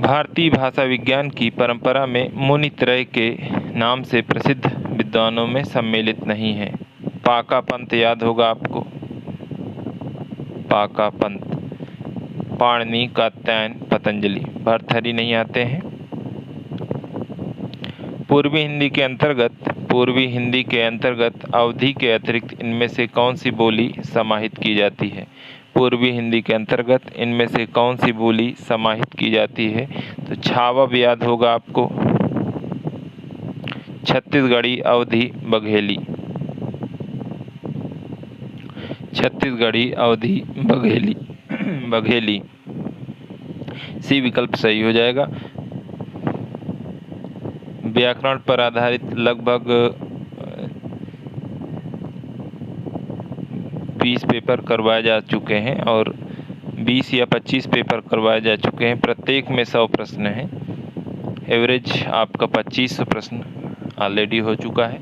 भारतीय भाषा विज्ञान की परंपरा में मुनित्रय के नाम से प्रसिद्ध विद्वानों में सम्मिलित नहीं है। पाका पंत याद होगा आपको, पाका पंत, पाणिनि, कात्यायन, पतंजलि। भर्तृहरि नहीं आते हैं। पूर्वी हिंदी के अंतर्गत अवधी के अतिरिक्त इनमें से कौन सी बोली समाहित की जाती है? पूर्वी हिंदी के अंतर्गत इनमें से कौन सी बोली समाहित की जाती है? तो छावब याद होगा आपको, छत्तीसगढ़ी, अवधी, बघेली, छत्तीसगढ़ी, अवधी, बघेली, बघेली। सी विकल्प सही हो जाएगा। व्याकरण पर आधारित लगभग 20 पेपर करवाए जा चुके हैं और 20 या 25 पेपर करवाए जा चुके हैं। प्रत्येक में 100 प्रश्न हैं। एवरेज आपका 2500 प्रश्न ऑलरेडी हो चुका है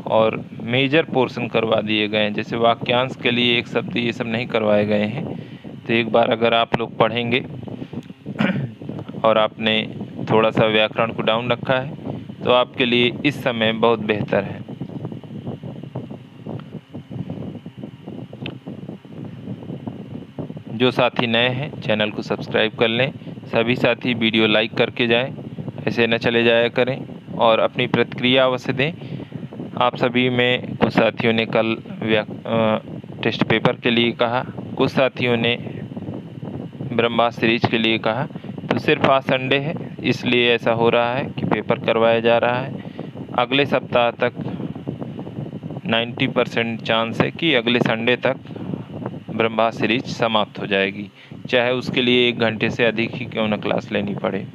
और मेजर पोर्शन करवा दिए गए हैं। जैसे वाक्यांश के लिए एक शब्द ये सब नहीं करवाए गए हैं। तो एक बार अगर आप लोग पढ़ेंगे और आपने थोड़ा सा व्याकरण को डाउन रखा है तो आपके लिए इस समय बहुत बेहतर है। जो साथी नए हैं चैनल को सब्सक्राइब कर लें। सभी साथी वीडियो लाइक करके जाएं, ऐसे न चले जाया करें और अपनी प्रतिक्रिया अवश्य दें। आप सभी में कुछ साथियों ने कल टेस्ट पेपर के लिए कहा, कुछ साथियों ने ब्रह्मास्त्र सीरीज के लिए कहा। तो सिर्फ आज संडे है इसलिए ऐसा हो रहा है कि पेपर करवाया जा रहा है। अगले सप्ताह तक 90% चांस है कि अगले संडे तक ब्रह्मास्त्र सीरीज समाप्त हो जाएगी, चाहे उसके लिए 1 घंटे से अधिक ही क्यों न क्लास लेनी पड़े।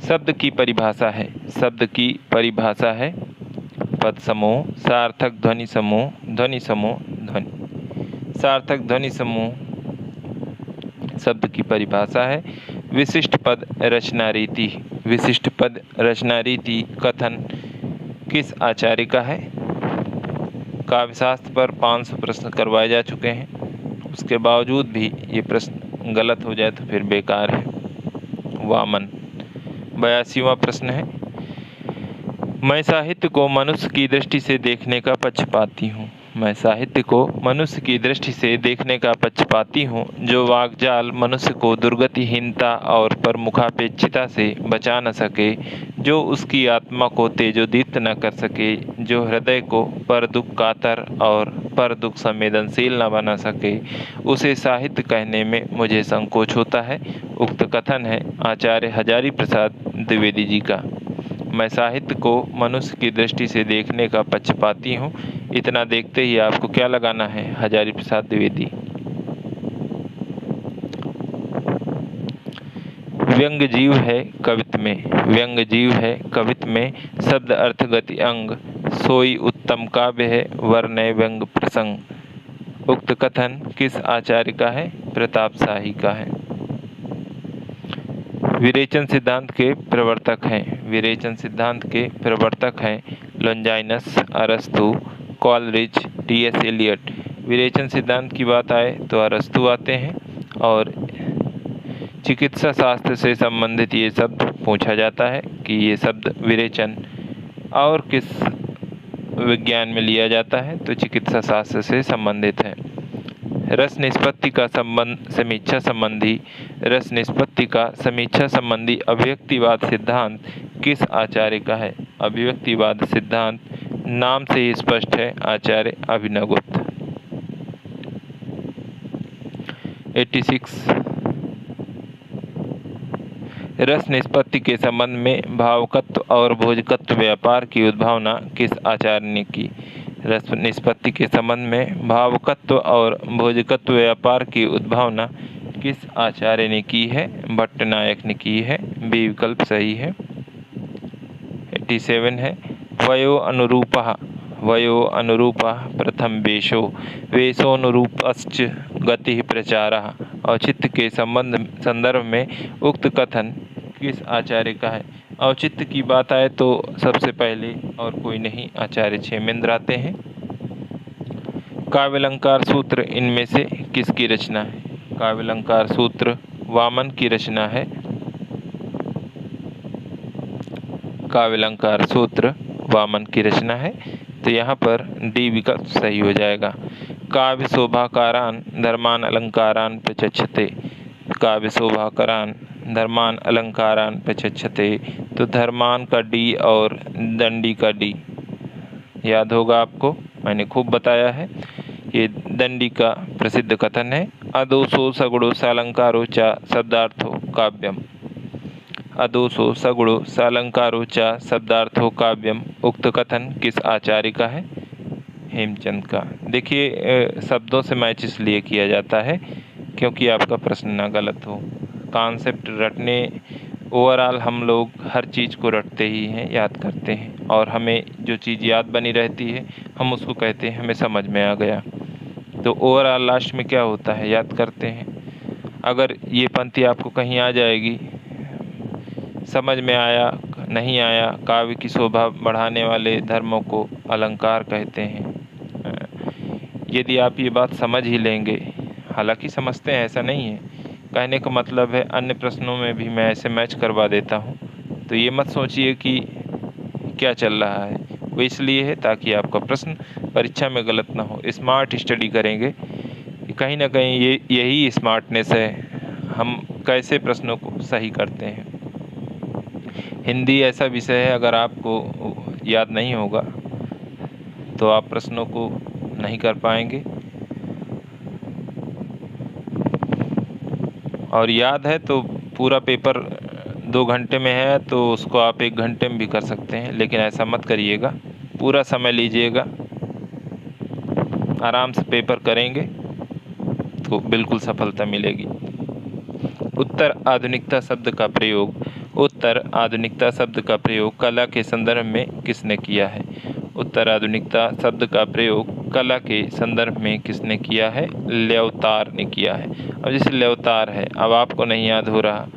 शब्द की परिभाषा है, शब्द की परिभाषा है पद समूह, सार्थक ध्वनि समूह, ध्वनि समूह, ध्वनि। सार्थक ध्वनि समूह शब्द की परिभाषा है। विशिष्ट पद रचना रीति, विशिष्ट पद रचना रीति कथन किस आचार्य का है? काव्यशास्त्र पर 500 प्रश्न करवाए जा चुके हैं, उसके बावजूद भी ये प्रश्न गलत हो जाए तो फिर बेकार है। वामन। 82वां प्रश्न है, मैं साहित्य को मनुष्य की दृष्टि से देखने का पक्षपाती हूँ। मैं साहित्य को मनुष्य की दृष्टि से देखने का पक्षपाती हूँ, जो वाकजाल मनुष्य को दुर्गतिहीनता और परमुखापेक्षिता से बचा न सके, जो उसकी आत्मा को तेजोदीप्त न कर सके, जो हृदय को पर दुख कातर और पर दुख संवेदनशील न बना सके, उसे साहित्य कहने में मुझे संकोच होता है। उक्त कथन है आचार्य हजारी प्रसाद द्विवेदी जी का। मैं साहित्य को मनुष्य की दृष्टि से देखने का पक्षपाती हूँ। इतना देखते ही आपको क्या लगाना है? हजारी प्रसाद द्विवेदी। व्यंग जीव है कवित्व में, व्यंग जीव है कवित्व में, शब्द अर्थ गति अंग, सोई उत्तम काव्य है वर्णय व्यंग प्रसंग। उक्त कथन किस आचार्य का है? प्रताप शाही का है। विरेचन सिद्धांत के प्रवर्तक हैं, विरेचन सिद्धांत के प्रवर्तक हैं लॉन्जाइनस, अरस्तु, कॉलरिज, टी.एस. एलियट। विरेचन सिद्धांत की बात आए तो अरस्तु आते हैं और चिकित्सा शास्त्र से संबंधित ये शब्द पूछा जाता है कि ये शब्द विरेचन और किस विज्ञान में लिया जाता है, तो चिकित्सा शास्त्र से संबंधित है। रस निष्पत्ति का संबंध समीक्षा संबंधी, रस निष्पत्ति का समीक्षा संबंधी अभिव्यक्तिवाद सिद्धांत किस आचार्य का है? अभिव्यक्तिवाद सिद्धांत नाम से ही स्पष्ट है आचार्य अभिनवगुप्त। 86 रस निष्पत्ति के संबंध में भावकत्व और भोजकत्व व्यापार की उद्भावना किस आचार्य ने की? रस निष्पत्ति के संबंध में भावकत्व और भोजकत्व व्यापार की उद्भावना किस आचार्य ने की है? भट्टनायक ने की है। बी विकल्प सही है। 87 है, वयो अनुरूपः, वयो अनुरूपः प्रथम वेशो, वेशोनुरूपश्च गति प्रचारः। औचित्य के संदर्भ में उक्त कथन किस आचार्य का है? औचित्य की बात आए तो सबसे पहले और कोई नहीं आचार्य क्षेमेंद्र आते हैं। काव्यालंकार सूत्र इनमें से किसकी रचना है? काव्यालंकार सूत्र वामन की रचना है। काव्यालंकार सूत्र वामन की रचना है, तो यहाँ पर डी विकल्प सही हो जाएगा। काव्य शोभाकारान धर्मान अलंकारान प्रचक्षते, काव्य शोभाकारान धर्मान अलंकारान प्रचक्षते, तो धर्मान का डी और दंडी का डी याद होगा आपको, मैंने खूब बताया है। ये दंडी का प्रसिद्ध कथन है, अदोषो सगुणो सालंकारो च शब्दार्थो काव्यम, अदोषो सगुणो सालंकारो च शब्दार्थो काव्यम। उक्त कथन किस आचार्य का है? हेमचंद का। देखिए शब्दों से मैच इसलिए किया जाता है क्योंकि आपका प्रश्न ना गलत हो। कॉन्सेप्ट रटने, ओवरऑल हम लोग हर चीज़ को रटते ही हैं, याद करते हैं, और हमें जो चीज़ याद बनी रहती है हम उसको कहते हैं हमें समझ में आ गया। तो ओवरऑल लास्ट में क्या होता है याद करते हैं। अगर ये पंक्ति आपको कहीं आ जाएगी, समझ में आया नहीं आया, काव्य की शोभा बढ़ाने वाले धर्मों को अलंकार कहते हैं। यदि आप ये बात समझ ही लेंगे, हालांकि समझते हैं ऐसा नहीं है, कहने का मतलब है अन्य प्रश्नों में भी मैं ऐसे मैच करवा देता हूँ, तो ये मत सोचिए कि क्या चल रहा है, वो इसलिए है ताकि आपका प्रश्न परीक्षा में गलत ना हो। स्मार्ट स्टडी करेंगे, कहीं ना कहीं यही स्मार्टनेस है, हम कैसे प्रश्नों को सही करते हैं। हिंदी ऐसा विषय है, अगर आपको याद नहीं होगा तो आप प्रश्नों को नहीं कर पाएंगे, और याद है तो पूरा पेपर 2 घंटे में है तो उसको आप 1 घंटे में भी कर सकते हैं, लेकिन ऐसा मत करिएगा, पूरा समय लीजिएगा, आराम से पेपर करेंगे तो बिल्कुल सफलता मिलेगी। उत्तर आधुनिकता शब्द का प्रयोग, उत्तर आधुनिकता शब्द का प्रयोग कला के संदर्भ में किसने किया है? उत्तर आधुनिकता शब्द का प्रयोग कला के संदर्भ में किसने किया है? ल्यवतार ने किया है। अब जैसे ल्यवतार है, अब आपको नहीं याद हो रहा,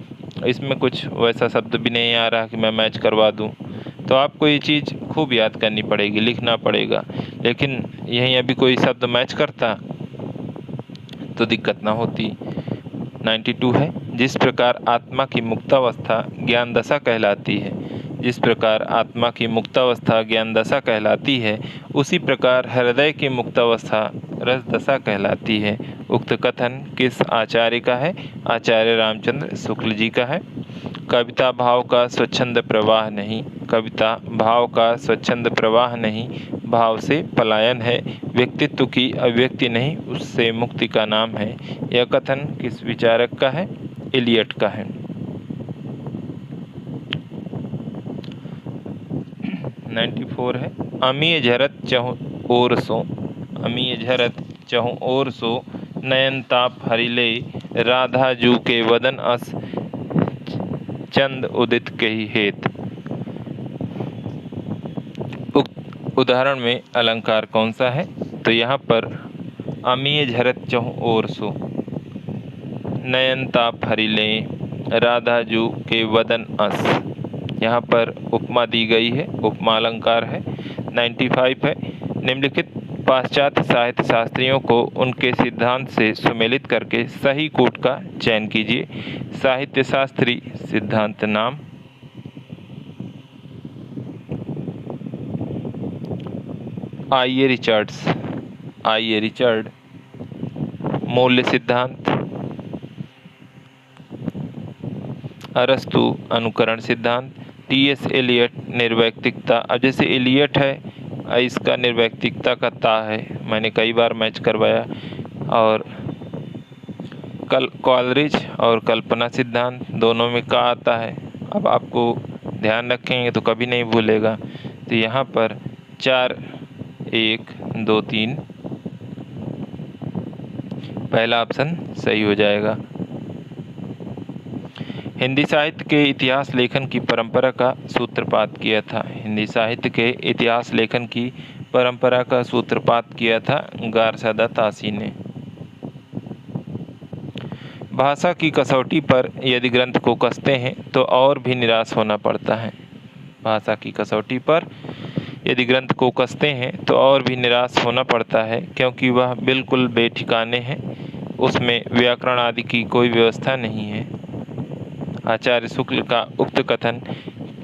इसमें कुछ वैसा शब्द भी नहीं आ रहा कि मैं मैच करवा दूं, तो आपको ये चीज़ खूब याद करनी पड़ेगी, लिखना पड़ेगा। लेकिन यहीं अभी कोई शब्द मैच करता तो दिक्कत ना होती। 92 है, जिस प्रकार आत्मा की मुक्तावस्था ज्ञान दशा कहलाती है, जिस प्रकार आत्मा की मुक्तावस्था ज्ञान दशा कहलाती है, उसी प्रकार हृदय की मुक्तावस्था रस दशा कहलाती है। उक्त कथन किस आचार्य का है? आचार्य रामचंद्र शुक्ल जी का है। कविता भाव का स्वच्छंद प्रवाह नहीं, कविता भाव का स्वच्छंद प्रवाह नहीं, भाव से पलायन है, व्यक्तित्व की अभिव्यक्ति नहीं, उससे मुक्ति का नाम है। यह कथन किस विचारक का है? एलियट का है। 94 है, अमीय झरत चहु ओर सो, अमीय झरत चहु ओर सो, नयन ताप हरिले, राधा जू के वदन अस, चंद उदित के ही हेत। उदाहरण में अलंकार कौन सा है? तो यहाँ पर अमीय झरत चहु ओर सो, नयन ताप हरिले, राधा जू के वदन अस, यहाँ पर उपमा दी गई है, उपमा अलंकार है। 95 है, निम्नलिखित पाश्चात्य साहित्य शास्त्रियों को उनके सिद्धांत से सुमेलित करके सही कूट का चयन कीजिए। साहित्य शास्त्री सिद्धांत नाम, आइए रिचर्ड्स, आइए रिचर्ड। मूल्य सिद्धांत, अरस्तु अनुकरण सिद्धांत। टी.एस. एलियट निर्वैयक्तिकता। अब जैसे एलियट है, इसका निर्वैयक्तिकता का ता है, मैंने कई बार मैच करवाया। और कॉलरिज और कल्पना सिद्धांत, दोनों में का आता है, अब आपको ध्यान रखेंगे तो कभी नहीं भूलेगा। तो यहाँ पर 4 1 2 3 पहला ऑप्शन सही हो जाएगा। हिंदी साहित्य के इतिहास लेखन की परंपरा का सूत्रपात किया था, हिंदी साहित्य के इतिहास लेखन की परंपरा का सूत्रपात किया था गारसादा तासी ने। भाषा की कसौटी पर यदि ग्रंथ को कसते हैं तो और भी निराश होना पड़ता है, भाषा की कसौटी पर यदि ग्रंथ को कसते हैं तो और भी निराश होना पड़ता है, क्योंकि वह बिल्कुल बेठिकाने हैं, उसमें व्याकरण आदि की कोई व्यवस्था नहीं है। आचार्य शुक्ल का उक्त कथन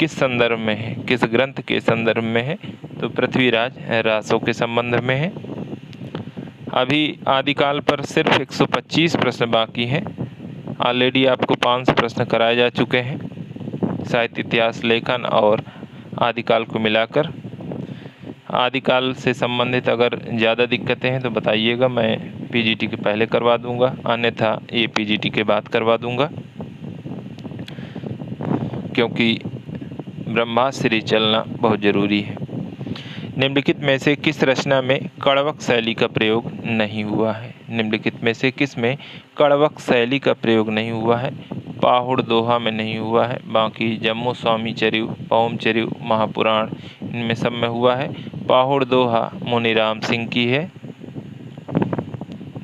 किस संदर्भ में है, किस ग्रंथ के संदर्भ में है? तो पृथ्वीराज रासों के संबंध में है। अभी आदिकाल पर सिर्फ 125 प्रश्न बाकी हैं, ऑलरेडी आपको 500 प्रश्न कराए जा चुके हैं साहित्य इतिहास लेखन और आदिकाल को मिलाकर। आदिकाल से संबंधित अगर ज़्यादा दिक्कतें हैं तो बताइएगा, मैं पीजीटी के पहले करवा दूंगा, अन्यथा ये पीजीटी के बाद करवा दूंगा, क्योंकि ब्रह्माश्री चलना बहुत ज़रूरी है। निम्नलिखित में से किस रचना में कड़वक शैली का प्रयोग नहीं हुआ है? निम्नलिखित में से किस में कड़वक शैली का प्रयोग नहीं हुआ है? पाहुड़ दोहा में नहीं हुआ है, बाकी जम्मू स्वामी चरिव, पौम चरिव, महापुराण, इनमें सब में हुआ है। पाहुड़ दोहा मुनिराम सिंह की है।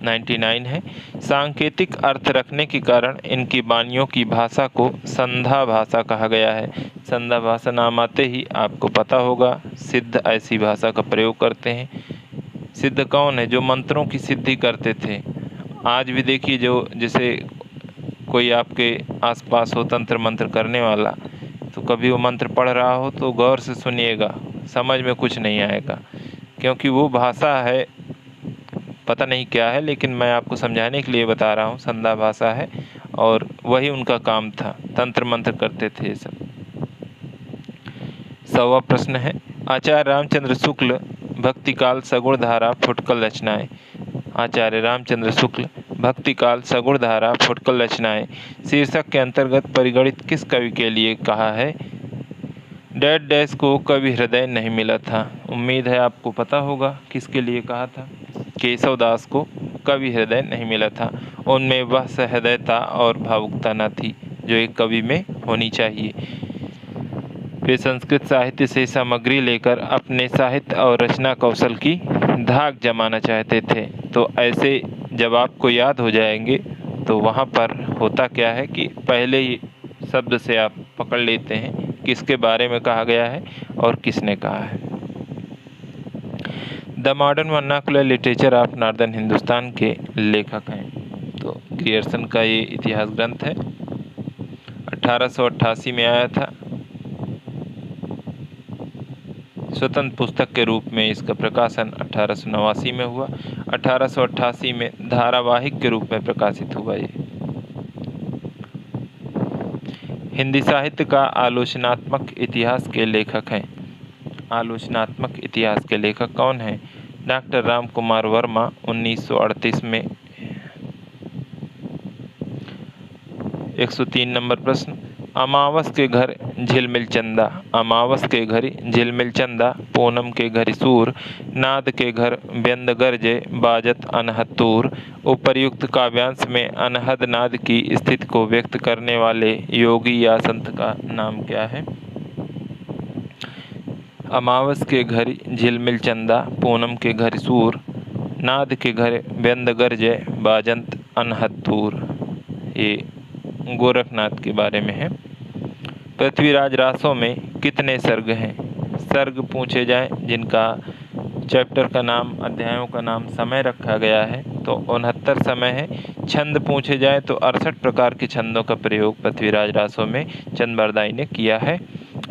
99 है। सांकेतिक अर्थ रखने के कारण इनकी वाणियों की भाषा को संधा भाषा कहा गया है। संधा भाषा नाम आते ही आपको पता होगा, सिद्ध ऐसी भाषा का प्रयोग करते हैं। सिद्ध कौन है? जो मंत्रों की सिद्धि करते थे। आज भी देखिए, जो जैसे कोई आपके आसपास हो तंत्र मंत्र करने वाला, तो कभी वो मंत्र पढ़ रहा हो तो गौर से सुनिएगा, समझ में कुछ नहीं आएगा, क्योंकि वो भाषा है, पता नहीं क्या है, लेकिन मैं आपको समझाने के लिए बता रहा हूँ, संधा भाषा है और वही उनका काम था, तंत्र मंत्र करते थे ये सब। 100वां प्रश्न है, आचार्य रामचंद्र शुक्ल भक्तिकाल सगुण धारा फुटकल रचनाएं। आचार्य रामचंद्र शुक्ल भक्तिकाल सगुण धारा फुटकल रचनाएं शीर्षक के अंतर्गत परिगणित किस कवि के लिए कहा है? डैड डैश को कवि हृदय नहीं मिला था। उम्मीद है आपको पता होगा किसके लिए कहा था। केशव दास को कवि हृदय नहीं मिला था। उनमें वह सहृदयता और भावुकता न थी जो एक कवि में होनी चाहिए। वे संस्कृत साहित्य से सामग्री लेकर अपने साहित्य और रचना कौशल की धाक जमाना चाहते थे। तो ऐसे जब आपको याद हो जाएंगे तो वहाँ पर होता क्या है कि पहले ही शब्द से आप पकड़ लेते हैं किसके बारे में कहा गया है और किसने कहा है। The modern vernacular literature of northern Hindustan के लेखक हैं। तो ग्रियर्सन का ये इतिहास ग्रंथ है, 1888 में आया था। स्वतंत्र पुस्तक के रूप में इसका प्रकाशन 1889 में हुआ। 1888 में धारावाहिक के रूप में प्रकाशित हुआ। ये हिंदी साहित्य का आलोचनात्मक इतिहास के लेखक हैं। आलोचनात्मक इतिहास के लेखक कौन हैं? डॉक्टर राम कुमार वर्मा 1938 में। 103 नंबर प्रश्न, अमावस के घर झिलमिल चंदा। अमावस के घरी झिलमिल चंदा, पूनम के घरी सूर, नाद के घर व्यंद गरजे, बाजत अनहद तूर। उपर्युक्त काव्यांश में अनहद नाद की स्थिति को व्यक्त करने वाले योगी या संत का नाम क्या है? अमावस के घरी झिलमिल चंदा, पूनम के घर सूर, नाद के घर व्यंद गरजे, बाजंत अनहद तूर। ये गोरखनाथ के बारे में है। पृथ्वीराज रासों में कितने सर्ग हैं? सर्ग पूछे जाएं जिनका चैप्टर का नाम, अध्यायों का नाम समय रखा गया है तो 69 समय है। छंद पूछे जाए तो 68 प्रकार के छंदों का प्रयोग पृथ्वीराज रासों में चंद्रबरदाई ने किया है।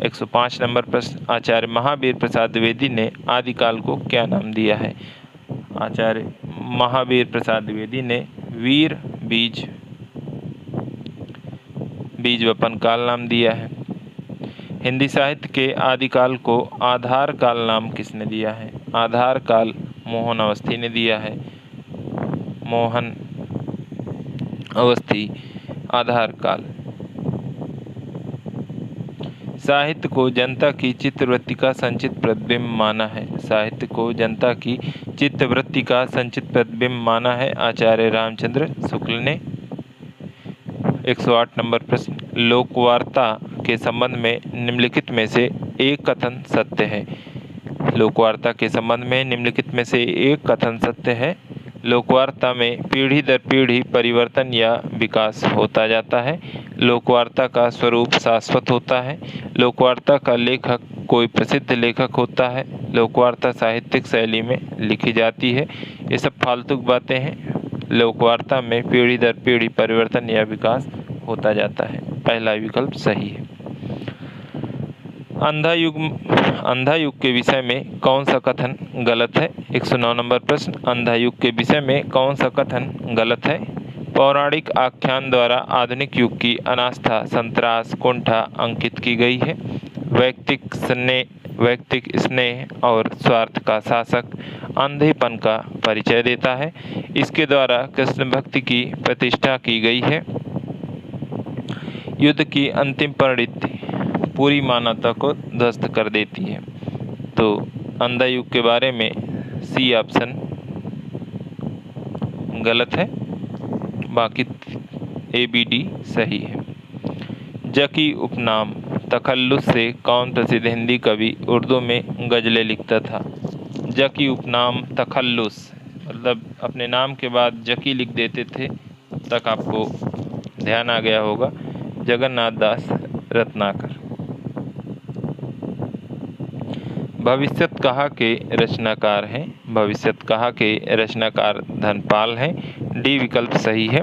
105 नंबर प्रश्न, आचार्य महावीर प्रसाद द्विवेदी ने आदिकाल को क्या नाम दिया है? आचार्य महावीर प्रसाद द्विवेदी ने वीर बीज वपन काल नाम दिया है। हिंदी साहित्य के आदिकाल को आधार काल नाम किसने दिया है? आधार काल मोहन अवस्थी ने दिया है। मोहन अवस्थी आधार काल। साहित्य को जनता की चित्तवृत्ति का संचित प्रतिबिंब माना है। साहित्य को जनता की चित्तवृत्ति का संचित प्रतिबिंब माना है आचार्य रामचंद्र शुक्ल ने। 108 नंबर प्रश्न, लोकवार्ता के संबंध में निम्नलिखित में से एक कथन सत्य है। लोकवार्ता के संबंध में निम्नलिखित में से एक कथन सत्य है। लोकवार्ता में पीढ़ी दर पीढ़ी परिवर्तन या विकास होता जाता है। लोकवार्ता का स्वरूप शाश्वत होता है। लोकवार्ता का लेखक कोई प्रसिद्ध लेखक होता है। लोकवार्ता साहित्यिक शैली में लिखी जाती है। ये सब फालतू बातें हैं। लोकवार्ता में पीढ़ी दर पीढ़ी परिवर्तन या विकास होता जाता है। पहला विकल्प सही है। अंधा युग के विषय में कौन सा कथन गलत है? 109 नंबर प्रश्न, अंधा युग के विषय में कौन सा कथन गलत है? पौराणिक आख्यान द्वारा आधुनिक युग की अनास्था, संतरास, कुंठा अंकित की गई है। वैयक्तिक स्नेह और स्वार्थ का शासक अंधेपन का परिचय देता है। इसके द्वारा कृष्ण भक्ति की प्रतिष्ठा की गई है। युद्ध की अंतिम परिणति पूरी मानवता को ध्वस्त कर देती है। तो अंधा युग के बारे में सी ऑप्शन गलत है, बाकी ए बी डी सही है। जकी उपनाम तखल्लुस से कौन प्रसिद्ध हिंदी कवि उर्दू में गजलें लिखता था? जकी उपनाम तखल्लुस मतलब अपने नाम के बाद जकी लिख देते थे, तब तक आपको ध्यान आ गया होगा। जगन्नाथ दास रत्नाकर। भविष्यत कहा के रचनाकार हैं। भविष्यत कहा के रचनाकार धनपाल हैं। डी विकल्प सही है।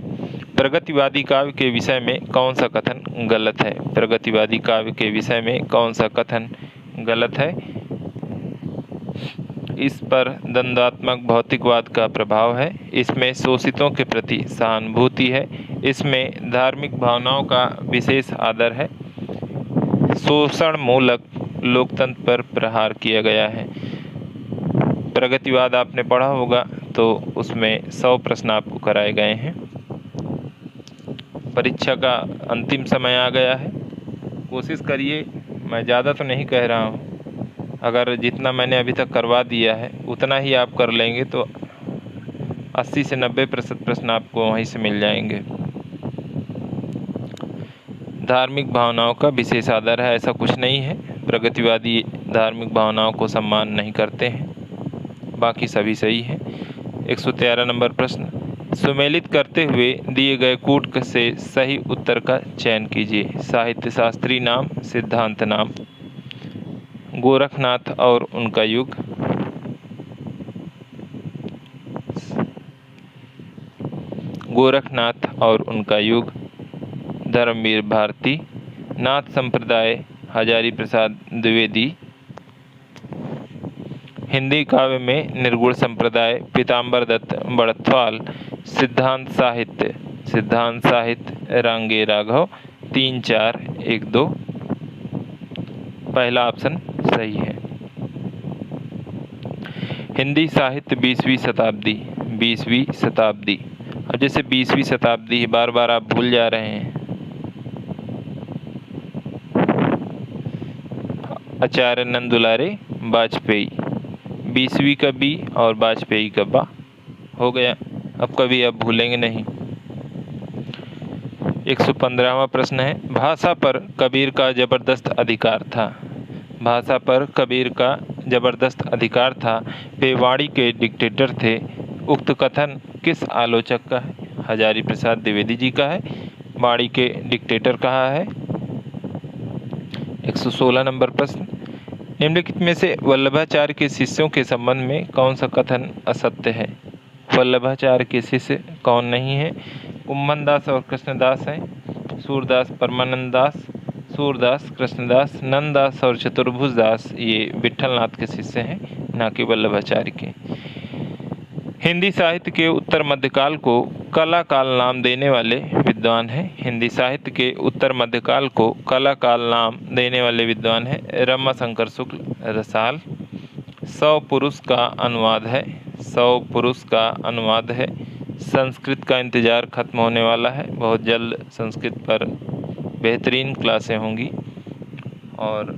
प्रगतिवादी काव्य के विषय में कौन सा कथन गलत है? प्रगतिवादी काव्य के विषय में कौन सा कथन गलत है? इस पर द्वंद्वात्मक भौतिकवाद का प्रभाव है। इसमें शोषितों के प्रति सहानुभूति है। इसमें धार्मिक भावनाओं का विशेष आदर है। शोषण मूलक लोकतंत्र पर प्रहार किया गया है। प्रगतिवाद आपने पढ़ा होगा, तो उसमें 100 प्रश्न आपको कराए गए हैं। परीक्षा का अंतिम समय आ गया है, कोशिश करिए। मैं ज़्यादा तो नहीं कह रहा हूँ, अगर जितना मैंने अभी तक करवा दिया है उतना ही आप कर लेंगे तो 80 से 90% प्रश्न आपको वहीं से मिल जाएंगे। धार्मिक भावनाओं का विशेष आदर है, ऐसा कुछ नहीं है। प्रगतिवादी धार्मिक भावनाओं को सम्मान नहीं करते हैं, बाकी सभी सही है। 113 नंबर प्रश्न, सुमेलित करते हुए दिए गए कूट से सही उत्तर का चयन कीजिए। साहित्य शास्त्री नाम, सिद्धांत नाम। गोरखनाथ और उनका युग। गोरखनाथ और उनका युग। धर्मवीर भारती। नाथ संप्रदाय, हजारी प्रसाद द्विवेदी। हिंदी काव्य में निर्गुण संप्रदाय, पीताम्बर दत्त बड़थवाल। सिद्धांत साहित्य, सिद्धांत साहित्य रांगे राघव। 3, 4, 1, 2। पहला ऑप्शन सही है। हिंदी साहित्य 20वीं शताब्दी, 20वीं शताब्दी। अब जैसे 20वीं शताब्दी बार बार आप भूल जा रहे हैं। आचार्य नंदुलारे वाजपेयी। 20वीं का बी और वाजपेयी का बा हो गया। अब कभी आप भूलेंगे नहीं। 115वां प्रश्न है, भाषा पर कबीर का जबरदस्त अधिकार था। भाषा पर कबीर का जबरदस्त अधिकार था, वे वाणी के डिक्टेटर थे। उक्त कथन किस आलोचक का है? हजारी प्रसाद द्विवेदी जी का है। वाणी के डिक्टेटर कहा है। 116 नंबर प्रश्न, निम्नलिखित में से वल्लभाचार्य के शिष्यों के संबंध में कौन सा कथन असत्य है? वल्लभाचार्य के शिष्य कौन नहीं है? कुम्भन दास और कृष्णदास हैं। सूरदास परमानंद दास, सूरदास कृष्णदास, नंददास और चतुर्भुज दास ये विट्ठलनाथ के शिष्य हैं, ना कि वल्लभाचार्य के। हिंदी साहित्य के उत्तर मध्यकाल को कला काल नाम देने वाले विद्वान हैं। हिंदी साहित्य के उत्तर मध्यकाल को कला काल नाम देने वाले विद्वान हैं रमाशंकर शुक्ल रसाल। 100 पुरुष का अनुवाद है, 100 पुरुष का अनुवाद है। संस्कृत का इंतज़ार ख़त्म होने वाला है, बहुत जल्द संस्कृत पर बेहतरीन क्लासें होंगी। और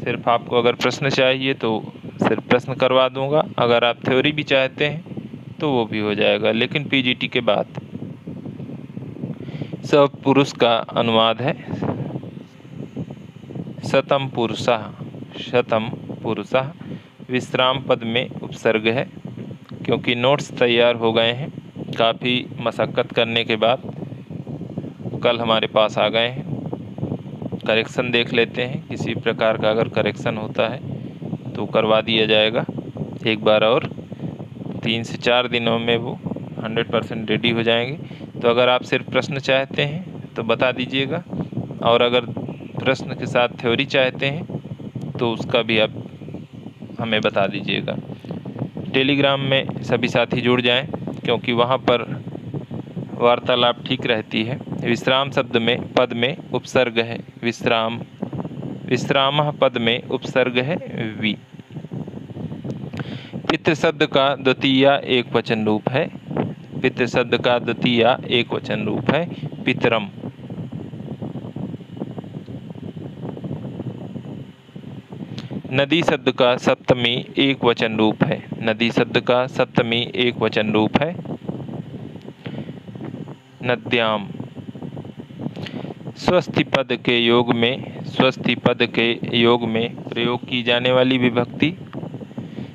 सिर्फ आपको अगर प्रश्न चाहिए तो सिर्फ प्रश्न करवा दूंगा, अगर आप थ्योरी भी चाहते हैं तो वो भी हो जाएगा, लेकिन पीजीटी के बाद। 100 पुरुष का अनुवाद है शतम पुरुषः, शतम पुरुषः। विश्राम पद में उपसर्ग है, क्योंकि नोट्स तैयार हो गए हैं काफ़ी मशक्क़त करने के बाद, कल हमारे पास आ गए हैं। करेक्शन देख लेते हैं, किसी प्रकार का अगर करेक्शन होता है तो करवा दिया जाएगा एक बार, और 3 से 4 दिनों में वो 100% रेडी हो जाएंगे। तो अगर आप सिर्फ प्रश्न चाहते हैं तो बता दीजिएगा, और अगर प्रश्न के साथ थ्योरी चाहते हैं तो उसका भी आप हमें बता दीजिएगा। टेलीग्राम में सभी साथी जुड़ जाएं, क्योंकि वहाँ पर वार्तालाप ठीक रहती है। विश्राम शब्द में पद में उपसर्ग है विश्राम, विश्रामः पद में उपसर्ग है वि। पितृ शब्द का द्वितीय एक वचन रूप है, पितृ शब्द का द्वितीय एक वचन रूप है पितरम। नदी शब्द का सप्तमी एक वचन रूप है, नदी शब्द का सप्तमी एक वचन रूप है नद्याम। स्वस्थि पद के योग में, स्वस्थि पद के योग में प्रयोग की जाने वाली विभक्ति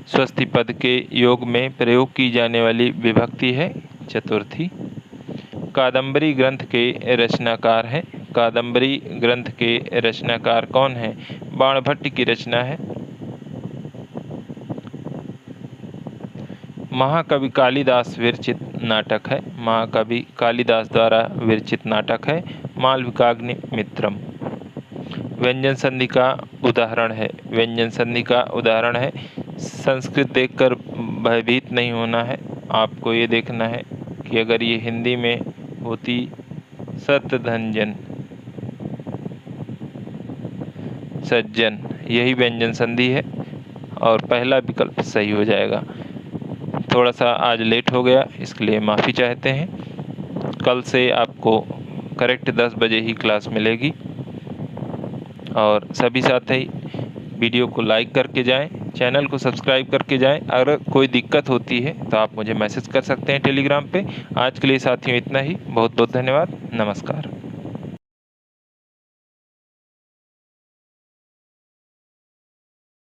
स्वस्ति पद के योग में प्रयोग की जाने वाली विभक्ति है चतुर्थी। कादंबरी ग्रंथ के रचनाकार हैं। कादंबरी ग्रंथ के रचनाकार कौन हैं? बाणभट्ट की रचना है। महाकवि कालिदास विरचित नाटक है। महाकवि कालिदास द्वारा विरचित नाटक है मालविकाग्निमित्रम। व्यंजन संधि का उदाहरण है। व्यंजन संधि का उदाहरण है संस्कृत देखकर भयभीत नहीं होना है। आपको ये देखना है कि अगर ये हिंदी में होती सतधंजन सज्जन, यही व्यंजन संधि है और पहला विकल्प सही हो जाएगा। थोड़ा सा आज लेट हो गया, इसके लिए माफ़ी चाहते हैं। कल से आपको करेक्ट 10 बजे ही क्लास मिलेगी। और सभी साथी वीडियो को लाइक करके जाएं, चैनल को सब्सक्राइब करके जाएं। अगर कोई दिक्कत होती है तो आप मुझे मैसेज कर सकते हैं टेलीग्राम पे। आज के लिए साथियों इतना ही। बहुत बहुत धन्यवाद। नमस्कार।